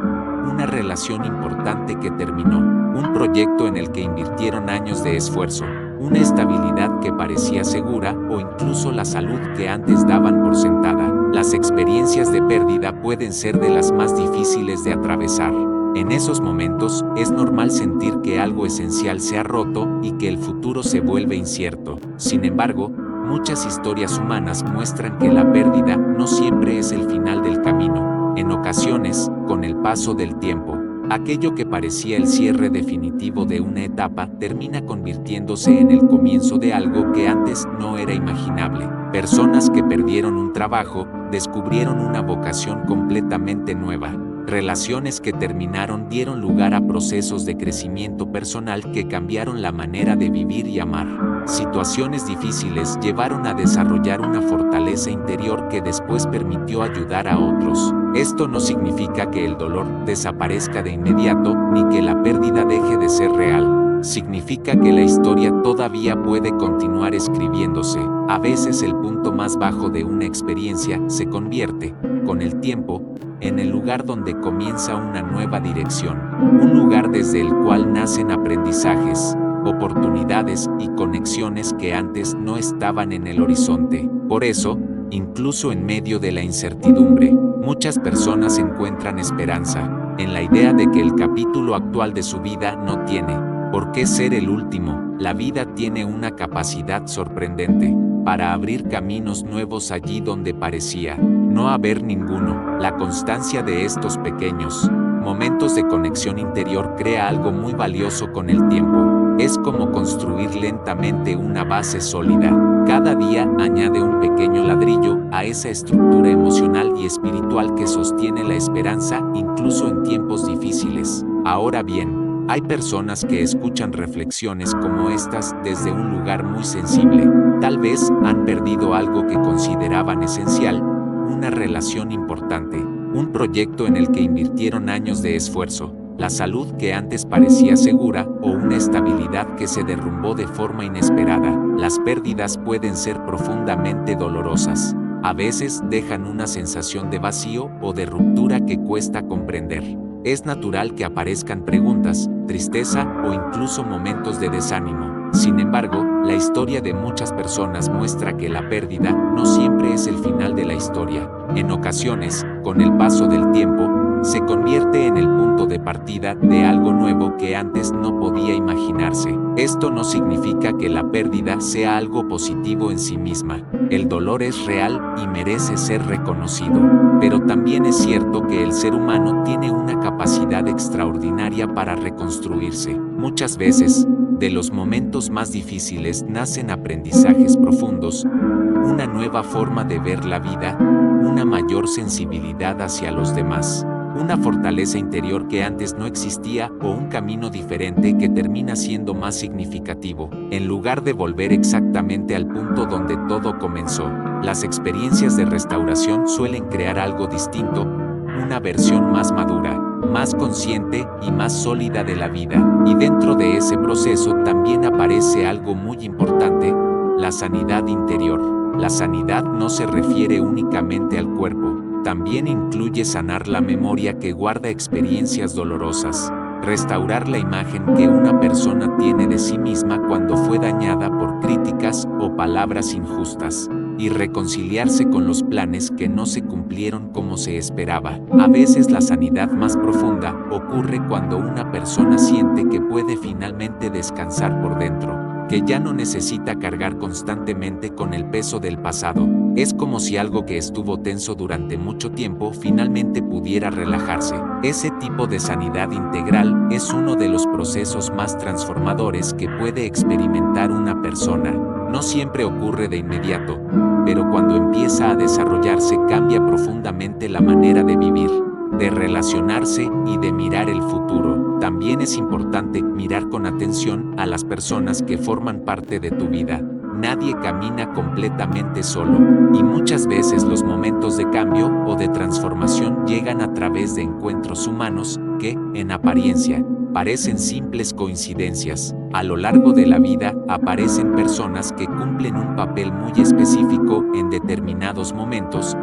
una relación importante que terminó, un proyecto en el que invirtieron años de esfuerzo, una estabilidad que parecía segura o incluso la salud que antes daban por sentada. Las experiencias de pérdida pueden ser de las más difíciles de atravesar. En esos momentos, es normal sentir que algo esencial se ha roto y que el futuro se vuelve incierto. Sin embargo, muchas historias humanas muestran que la pérdida no siempre es el final del camino. En ocasiones, con el paso del tiempo, aquello que parecía el cierre definitivo de una etapa termina convirtiéndose en el comienzo de algo que antes no era imaginable. Personas que perdieron un trabajo descubrieron una vocación completamente nueva. Relaciones que terminaron dieron lugar a procesos de crecimiento personal que cambiaron la manera de vivir y amar. Situaciones difíciles llevaron a desarrollar una fortaleza interior que después permitió ayudar a otros. Esto no significa que el dolor desaparezca de inmediato ni que la pérdida deje de ser real. Significa que la historia todavía puede continuar escribiéndose. A veces el punto más bajo de una experiencia se convierte, con el tiempo, en el lugar donde comienza una nueva dirección, un lugar desde el cual nacen aprendizajes, oportunidades y conexiones que antes no estaban en el horizonte. Por eso, incluso en medio de la incertidumbre, muchas personas encuentran esperanza en la idea de que el capítulo actual de su vida no tiene por qué ser el último. La vida tiene una capacidad sorprendente para abrir caminos nuevos allí donde parecía no haber ninguno. La constancia de estos pequeños momentos de conexión interior crea algo muy valioso con el tiempo. Es como construir lentamente una base sólida. Cada día añade un pequeño ladrillo a esa estructura emocional y espiritual que sostiene la esperanza incluso en tiempos difíciles. Ahora bien, hay personas que escuchan reflexiones como estas desde un lugar muy sensible. Tal vez han perdido algo que consideraban esencial, una relación importante, un proyecto en el que invirtieron años de esfuerzo, la salud que antes parecía segura o una estabilidad que se derrumbó de forma inesperada. Las pérdidas pueden ser profundamente dolorosas. A veces dejan una sensación de vacío o de ruptura que cuesta comprender. Es natural que aparezcan preguntas, tristeza o incluso momentos de desánimo. Sin embargo, la historia de muchas personas muestra que la pérdida no siempre es el final de la historia. En ocasiones, con el paso del tiempo, se convierte en el punto de partida de algo nuevo que antes no podía imaginarse. Esto no significa que la pérdida sea algo positivo en sí misma. El dolor es real y merece ser reconocido. Pero también es cierto que el ser humano tiene una capacidad extraordinaria para reconstruirse. Muchas veces, de los momentos más difíciles nacen aprendizajes profundos, una nueva forma de ver la vida, una mayor sensibilidad hacia los demás, una fortaleza interior que antes no existía o un camino diferente que termina siendo más significativo. En lugar de volver exactamente al punto donde todo comenzó, las experiencias de restauración suelen crear algo distinto, una versión más madura, más consciente y más sólida de la vida. Y dentro de ese proceso también aparece algo muy importante, la sanidad interior. La sanidad no se refiere únicamente al cuerpo, también incluye sanar la memoria que guarda experiencias dolorosas, restaurar la imagen que una persona tiene de sí misma cuando fue dañada por críticas o palabras injustas, y reconciliarse con los planes que no se cumplieron como se esperaba. A veces la sanidad más profunda ocurre cuando una persona siente que puede finalmente descansar por dentro, que ya no necesita cargar constantemente con el peso del pasado. Es como si algo que estuvo tenso durante mucho tiempo finalmente pudiera relajarse. Ese tipo de sanidad integral es uno de los procesos más transformadores que puede experimentar una persona. No siempre ocurre de inmediato, pero cuando empieza a desarrollarse cambia profundamente la manera de vivir, de relacionarse y de mirar el futuro. También es importante mirar con atención a las personas que forman parte de tu vida. Nadie camina completamente solo, y muchas veces los momentos de cambio o de transformación llegan a través de encuentros humanos que, en apariencia, parecen simples coincidencias. A lo largo de la vida aparecen personas que cumplen un papel muy específico en determinados momentos.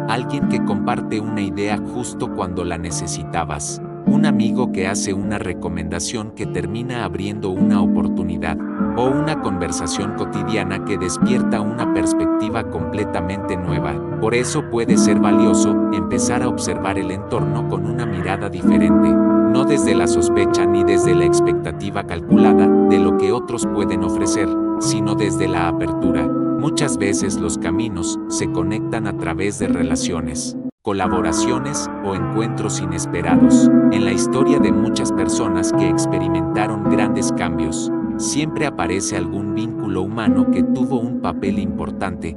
Alguien que comparte una idea justo cuando la necesitabas. Un amigo que hace una recomendación que termina abriendo una oportunidad. O una conversación cotidiana que despierta una perspectiva completamente nueva. Por eso puede ser valioso empezar a observar el entorno con una mirada diferente. No desde la sospecha ni desde la expectativa calculada de lo que otros pueden ofrecer, sino desde la apertura. Muchas veces los caminos se conectan a través de relaciones, colaboraciones o encuentros inesperados. En la historia de muchas personas que experimentaron grandes cambios, siempre aparece algún vínculo humano que tuvo un papel importante,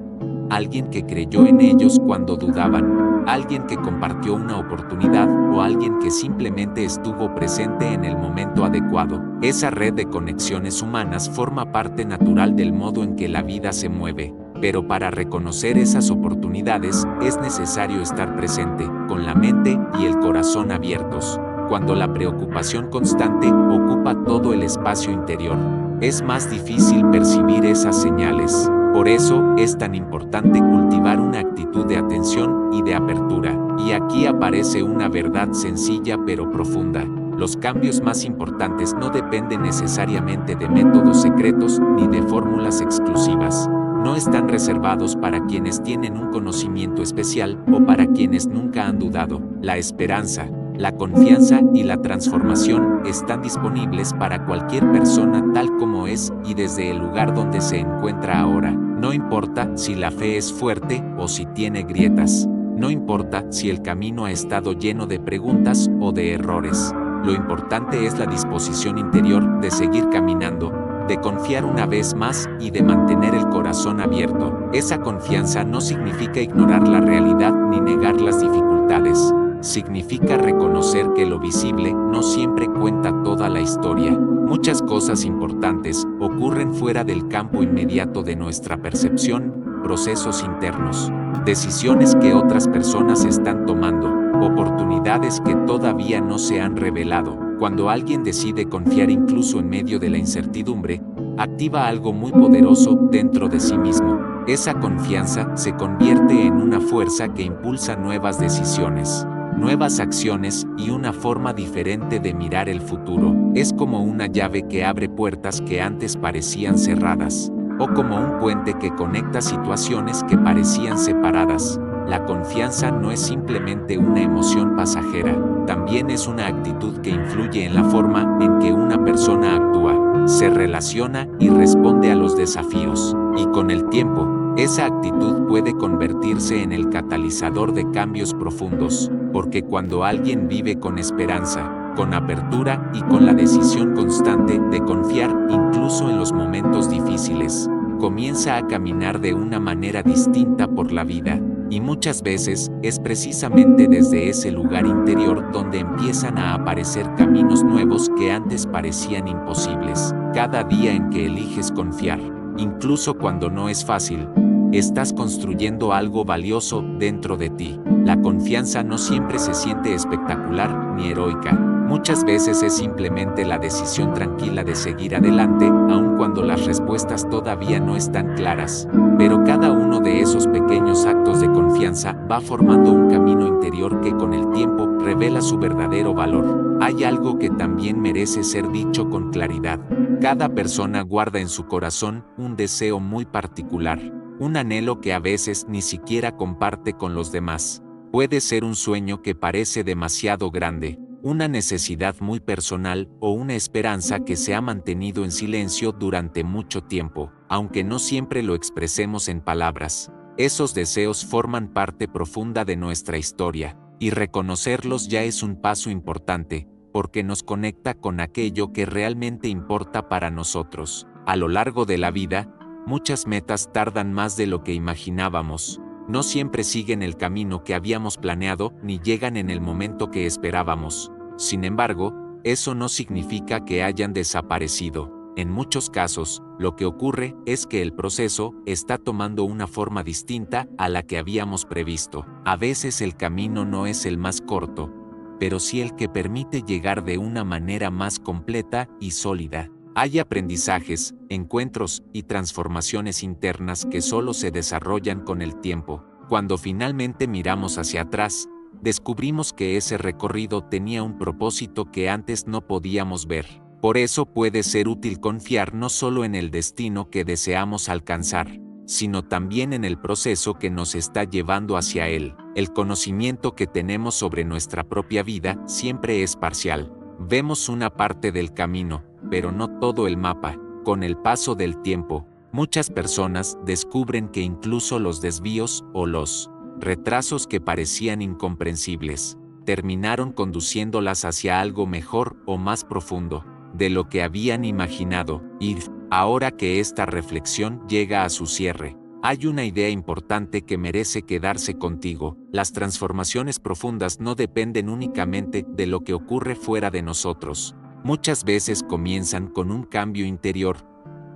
alguien que creyó en ellos cuando dudaban, alguien que compartió una oportunidad o alguien que simplemente estuvo presente en el momento adecuado. Esa red de conexiones humanas forma parte natural del modo en que la vida se mueve, pero para reconocer esas oportunidades es necesario estar presente, con la mente y el corazón abiertos. Cuando la preocupación constante ocupa todo el espacio interior, es más difícil percibir esas señales. Por eso es tan importante cultivar una actitud de atención y de apertura. Y aquí aparece una verdad sencilla pero profunda. Los cambios más importantes no dependen necesariamente de métodos secretos ni de fórmulas exclusivas. No están reservados para quienes tienen un conocimiento especial o para quienes nunca han dudado. La esperanza, la confianza y la transformación están disponibles para cualquier persona tal como es y desde el lugar donde se encuentra ahora. No importa si la fe es fuerte o si tiene grietas. No importa si el camino ha estado lleno de preguntas o de errores. Lo importante es la disposición interior de seguir caminando, de confiar una vez más y de mantener el corazón abierto. Esa confianza no significa ignorar la realidad ni negar las dificultades. Significa reconocer que lo visible no siempre cuenta toda la historia. Muchas cosas importantes ocurren fuera del campo inmediato de nuestra percepción, procesos internos, decisiones que otras personas están tomando, oportunidades que todavía no se han revelado. Cuando alguien decide confiar incluso en medio de la incertidumbre, activa algo muy poderoso dentro de sí mismo. Esa confianza se convierte en una fuerza que impulsa nuevas decisiones, nuevas acciones y una forma diferente de mirar el futuro. Es como una llave que abre puertas que antes parecían cerradas, o como un puente que conecta situaciones que parecían separadas. La confianza no es simplemente una emoción pasajera, también es una actitud que influye en la forma en que una persona actúa, se relaciona y responde a los desafíos. Y con el tiempo, esa actitud puede convertirse en el catalizador de cambios profundos, porque cuando alguien vive con esperanza, con apertura y con la decisión constante de confiar incluso en los momentos difíciles, comienza a caminar de una manera distinta por la vida. Y muchas veces es precisamente desde ese lugar interior donde empiezan a aparecer caminos nuevos que antes parecían imposibles. Cada día en que eliges confiar, incluso cuando no es fácil, estás construyendo algo valioso dentro de ti. La confianza no siempre se siente espectacular ni heroica. Muchas veces es simplemente la decisión tranquila de seguir adelante, aun cuando las respuestas todavía no están claras. Pero cada uno de esos pequeños actos de confianza va formando un camino interior que con el tiempo revela su verdadero valor. Hay algo que también merece ser dicho con claridad. Cada persona guarda en su corazón un deseo muy particular, un anhelo que a veces ni siquiera comparte con los demás. Puede ser un sueño que parece demasiado grande, una necesidad muy personal o una esperanza que se ha mantenido en silencio durante mucho tiempo, aunque no siempre lo expresemos en palabras. Esos deseos forman parte profunda de nuestra historia, y reconocerlos ya es un paso importante, porque nos conecta con aquello que realmente importa para nosotros. A lo largo de la vida, muchas metas tardan más de lo que imaginábamos. No siempre siguen el camino que habíamos planeado ni llegan en el momento que esperábamos. Sin embargo, eso no significa que hayan desaparecido. En muchos casos, lo que ocurre es que el proceso está tomando una forma distinta a la que habíamos previsto. A veces el camino no es el más corto, pero sí el que permite llegar de una manera más completa y sólida. Hay aprendizajes, encuentros y transformaciones internas que solo se desarrollan con el tiempo. Cuando finalmente miramos hacia atrás, descubrimos que ese recorrido tenía un propósito que antes no podíamos ver. Por eso puede ser útil confiar no solo en el destino que deseamos alcanzar, sino también en el proceso que nos está llevando hacia él. El conocimiento que tenemos sobre nuestra propia vida siempre es parcial. Vemos una parte del camino, pero no todo el mapa. Con el paso del tiempo, muchas personas descubren que incluso los desvíos o los retrasos que parecían incomprensibles, terminaron conduciéndolas hacia algo mejor o más profundo de lo que habían imaginado. Y ahora que esta reflexión llega a su cierre, hay una idea importante que merece quedarse contigo. Las transformaciones profundas no dependen únicamente de lo que ocurre fuera de nosotros. Muchas veces comienzan con un cambio interior,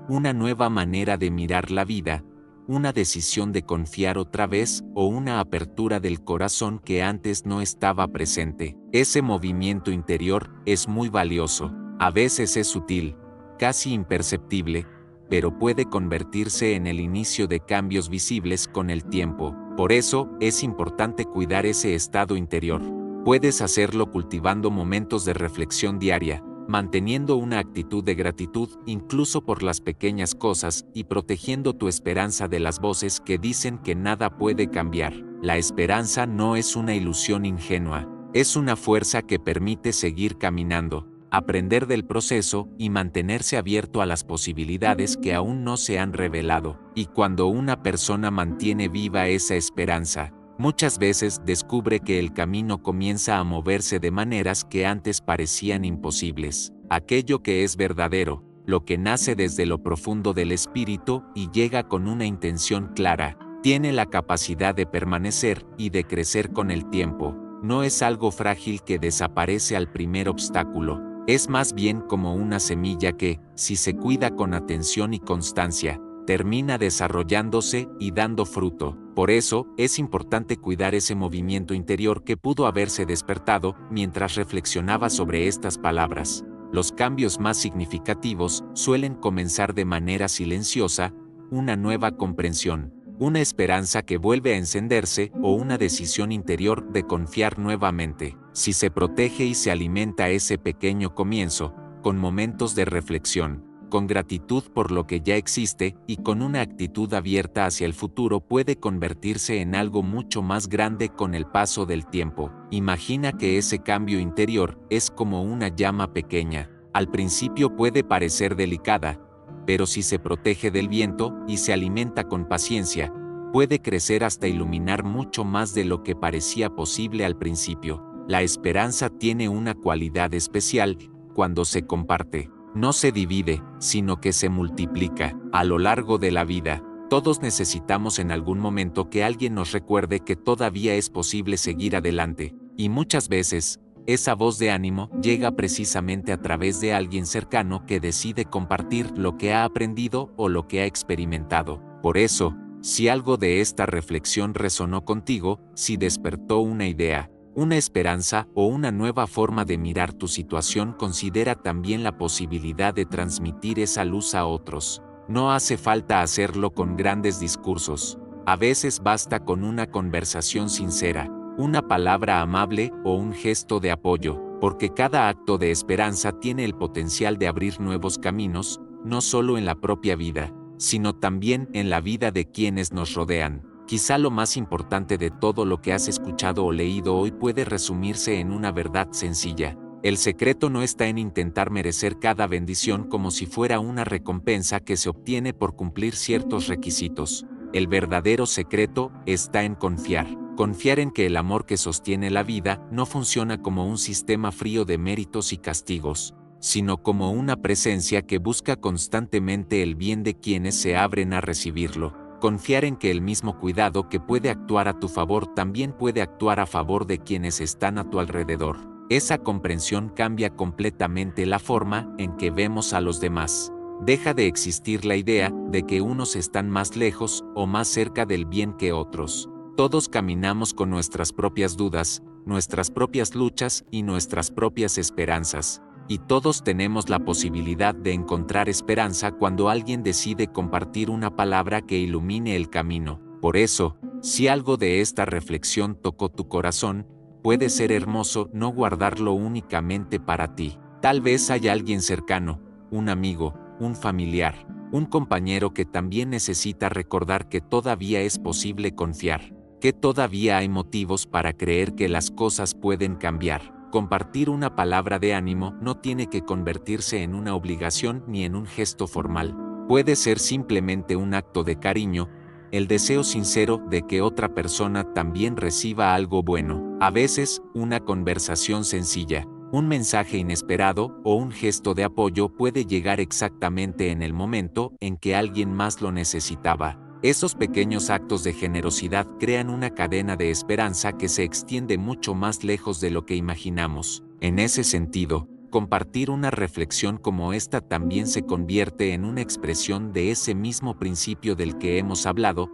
una nueva manera de mirar la vida, una decisión de confiar otra vez o una apertura del corazón que antes no estaba presente. Ese movimiento interior es muy valioso. A veces es sutil, casi imperceptible, pero puede convertirse en el inicio de cambios visibles con el tiempo. Por eso, es importante cuidar ese estado interior. Puedes hacerlo cultivando momentos de reflexión diaria, manteniendo una actitud de gratitud incluso por las pequeñas cosas y protegiendo tu esperanza de las voces que dicen que nada puede cambiar. La esperanza no es una ilusión ingenua, es una fuerza que permite seguir caminando, aprender del proceso y mantenerse abierto a las posibilidades que aún no se han revelado. Y cuando una persona mantiene viva esa esperanza, muchas veces descubre que el camino comienza a moverse de maneras que antes parecían imposibles. Aquello que es verdadero, lo que nace desde lo profundo del espíritu y llega con una intención clara, tiene la capacidad de permanecer y de crecer con el tiempo. No es algo frágil que desaparece al primer obstáculo. Es más bien como una semilla que, si se cuida con atención y constancia, termina desarrollándose y dando fruto. Por eso, es importante cuidar ese movimiento interior que pudo haberse despertado mientras reflexionaba sobre estas palabras. Los cambios más significativos suelen comenzar de manera silenciosa, una nueva comprensión, una esperanza que vuelve a encenderse o una decisión interior de confiar nuevamente. Si se protege y se alimenta ese pequeño comienzo, con momentos de reflexión, con gratitud por lo que ya existe y con una actitud abierta hacia el futuro puede convertirse en algo mucho más grande con el paso del tiempo. Imagina que ese cambio interior es como una llama pequeña. Al principio puede parecer delicada, pero si se protege del viento y se alimenta con paciencia, puede crecer hasta iluminar mucho más de lo que parecía posible al principio. La esperanza tiene una cualidad especial cuando se comparte. No se divide, sino que se multiplica. A lo largo de la vida, todos necesitamos en algún momento que alguien nos recuerde que todavía es posible seguir adelante, y muchas veces, esa voz de ánimo llega precisamente a través de alguien cercano que decide compartir lo que ha aprendido o lo que ha experimentado. Por eso, si algo de esta reflexión resonó contigo, si despertó una idea, una esperanza o una nueva forma de mirar tu situación, considera también la posibilidad de transmitir esa luz a otros. No hace falta hacerlo con grandes discursos. A veces basta con una conversación sincera, una palabra amable o un gesto de apoyo, porque cada acto de esperanza tiene el potencial de abrir nuevos caminos, no solo en la propia vida, sino también en la vida de quienes nos rodean. Quizá lo más importante de todo lo que has escuchado o leído hoy puede resumirse en una verdad sencilla. El secreto no está en intentar merecer cada bendición como si fuera una recompensa que se obtiene por cumplir ciertos requisitos. El verdadero secreto está en confiar. Confiar en que el amor que sostiene la vida no funciona como un sistema frío de méritos y castigos, sino como una presencia que busca constantemente el bien de quienes se abren a recibirlo. Confiar en que el mismo cuidado que puede actuar a tu favor también puede actuar a favor de quienes están a tu alrededor. Esa comprensión cambia completamente la forma en que vemos a los demás. Deja de existir la idea de que unos están más lejos o más cerca del bien que otros. Todos caminamos con nuestras propias dudas, nuestras propias luchas y nuestras propias esperanzas. Y todos tenemos la posibilidad de encontrar esperanza cuando alguien decide compartir una palabra que ilumine el camino. Por eso, si algo de esta reflexión tocó tu corazón, puede ser hermoso no guardarlo únicamente para ti. Tal vez haya alguien cercano, un amigo, un familiar, un compañero que también necesita recordar que todavía es posible confiar, que todavía hay motivos para creer que las cosas pueden cambiar. Compartir una palabra de ánimo no tiene que convertirse en una obligación ni en un gesto formal. Puede ser simplemente un acto de cariño, el deseo sincero de que otra persona también reciba algo bueno. A veces, una conversación sencilla, un mensaje inesperado o un gesto de apoyo puede llegar exactamente en el momento en que alguien más lo necesitaba. Esos pequeños actos de generosidad crean una cadena de esperanza que se extiende mucho más lejos de lo que imaginamos. En ese sentido, compartir una reflexión como esta también se convierte en una expresión de ese mismo principio del que hemos hablado,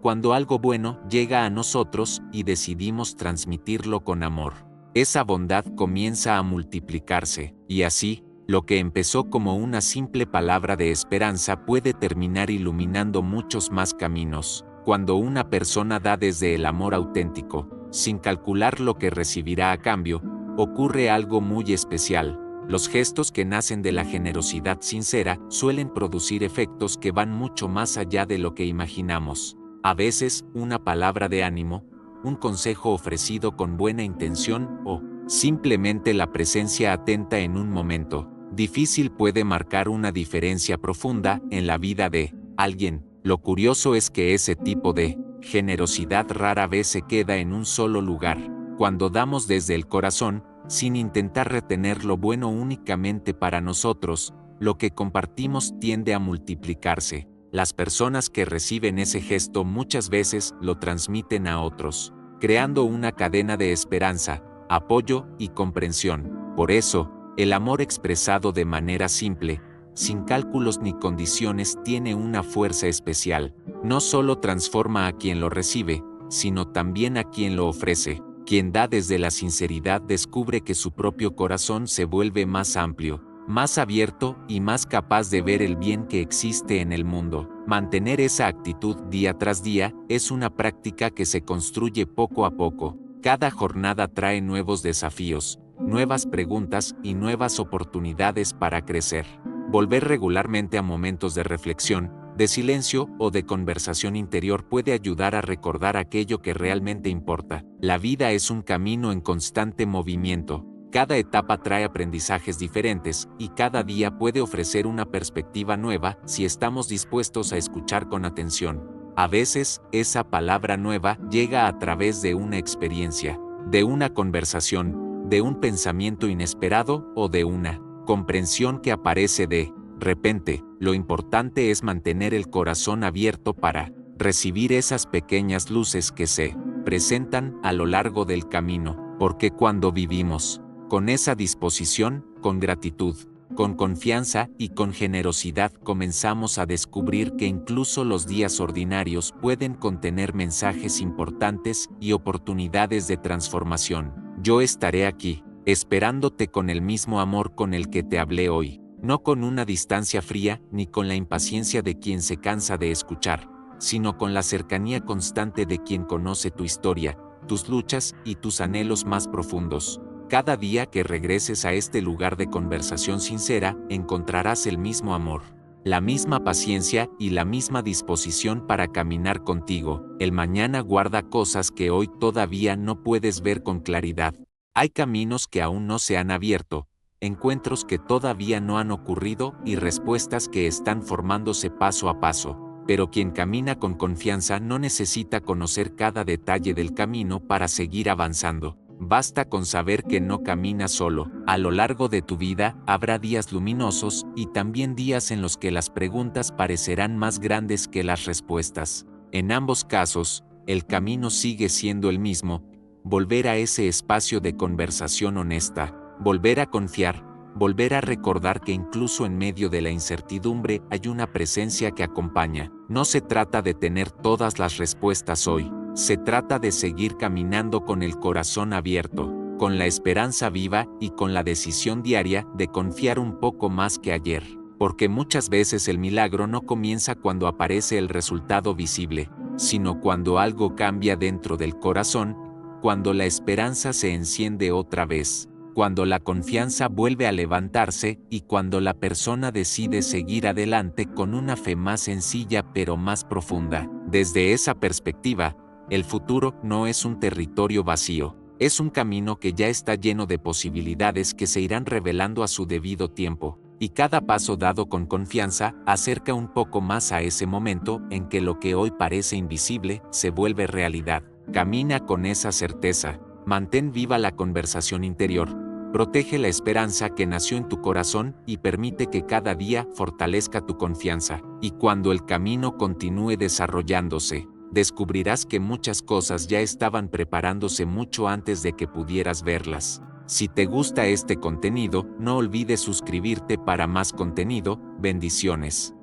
cuando algo bueno llega a nosotros y decidimos transmitirlo con amor. Esa bondad comienza a multiplicarse, y así, lo que empezó como una simple palabra de esperanza puede terminar iluminando muchos más caminos. Cuando una persona da desde el amor auténtico, sin calcular lo que recibirá a cambio, ocurre algo muy especial. Los gestos que nacen de la generosidad sincera suelen producir efectos que van mucho más allá de lo que imaginamos. A veces, una palabra de ánimo, un consejo ofrecido con buena intención o simplemente la presencia atenta en un momento difícil puede marcar una diferencia profunda en la vida de alguien. Lo curioso es que ese tipo de generosidad rara vez se queda en un solo lugar. Cuando damos desde el corazón, sin intentar retener lo bueno únicamente para nosotros, lo que compartimos tiende a multiplicarse. Las personas que reciben ese gesto muchas veces lo transmiten a otros, creando una cadena de esperanza, apoyo y comprensión. Por eso, el amor expresado de manera simple, sin cálculos ni condiciones, tiene una fuerza especial. No solo transforma a quien lo recibe, sino también a quien lo ofrece. Quien da desde la sinceridad descubre que su propio corazón se vuelve más amplio, más abierto y más capaz de ver el bien que existe en el mundo. Mantener esa actitud día tras día es una práctica que se construye poco a poco. Cada jornada trae nuevos desafíos, nuevas preguntas y nuevas oportunidades para crecer. Volver regularmente a momentos de reflexión, de silencio o de conversación interior puede ayudar a recordar aquello que realmente importa. La vida es un camino en constante movimiento. Cada etapa trae aprendizajes diferentes y cada día puede ofrecer una perspectiva nueva si estamos dispuestos a escuchar con atención. A veces, esa palabra nueva llega a través de una experiencia, de una conversación, de un pensamiento inesperado o de una comprensión que aparece de repente. Lo importante es mantener el corazón abierto para recibir esas pequeñas luces que se presentan a lo largo del camino, porque cuando vivimos con esa disposición, con gratitud, con confianza y con generosidad, comenzamos a descubrir que incluso los días ordinarios pueden contener mensajes importantes y oportunidades de transformación. Yo estaré aquí, esperándote con el mismo amor con el que te hablé hoy, no con una distancia fría ni con la impaciencia de quien se cansa de escuchar, sino con la cercanía constante de quien conoce tu historia, tus luchas y tus anhelos más profundos. Cada día que regreses a este lugar de conversación sincera, encontrarás el mismo amor, la misma paciencia y la misma disposición para caminar contigo. El mañana guarda cosas que hoy todavía no puedes ver con claridad. Hay caminos que aún no se han abierto, encuentros que todavía no han ocurrido y respuestas que están formándose paso a paso. Pero quien camina con confianza no necesita conocer cada detalle del camino para seguir avanzando. Basta con saber que no caminas solo. A lo largo de tu vida habrá días luminosos y también días en los que las preguntas parecerán más grandes que las respuestas. En ambos casos, el camino sigue siendo el mismo: volver a ese espacio de conversación honesta, volver a confiar, volver a recordar que incluso en medio de la incertidumbre hay una presencia que acompaña. No se trata de tener todas las respuestas hoy. Se trata de seguir caminando con el corazón abierto, con la esperanza viva y con la decisión diaria de confiar un poco más que ayer. Porque muchas veces el milagro no comienza cuando aparece el resultado visible, sino cuando algo cambia dentro del corazón, cuando la esperanza se enciende otra vez, cuando la confianza vuelve a levantarse y cuando la persona decide seguir adelante con una fe más sencilla pero más profunda. Desde esa perspectiva, el futuro no es un territorio vacío, es un camino que ya está lleno de posibilidades que se irán revelando a su debido tiempo, y cada paso dado con confianza acerca un poco más a ese momento en que lo que hoy parece invisible se vuelve realidad. Camina con esa certeza, mantén viva la conversación interior, protege la esperanza que nació en tu corazón y permite que cada día fortalezca tu confianza, y cuando el camino continúe desarrollándose, descubrirás que muchas cosas ya estaban preparándose mucho antes de que pudieras verlas. Si te gusta este contenido, no olvides suscribirte para más contenido. Bendiciones.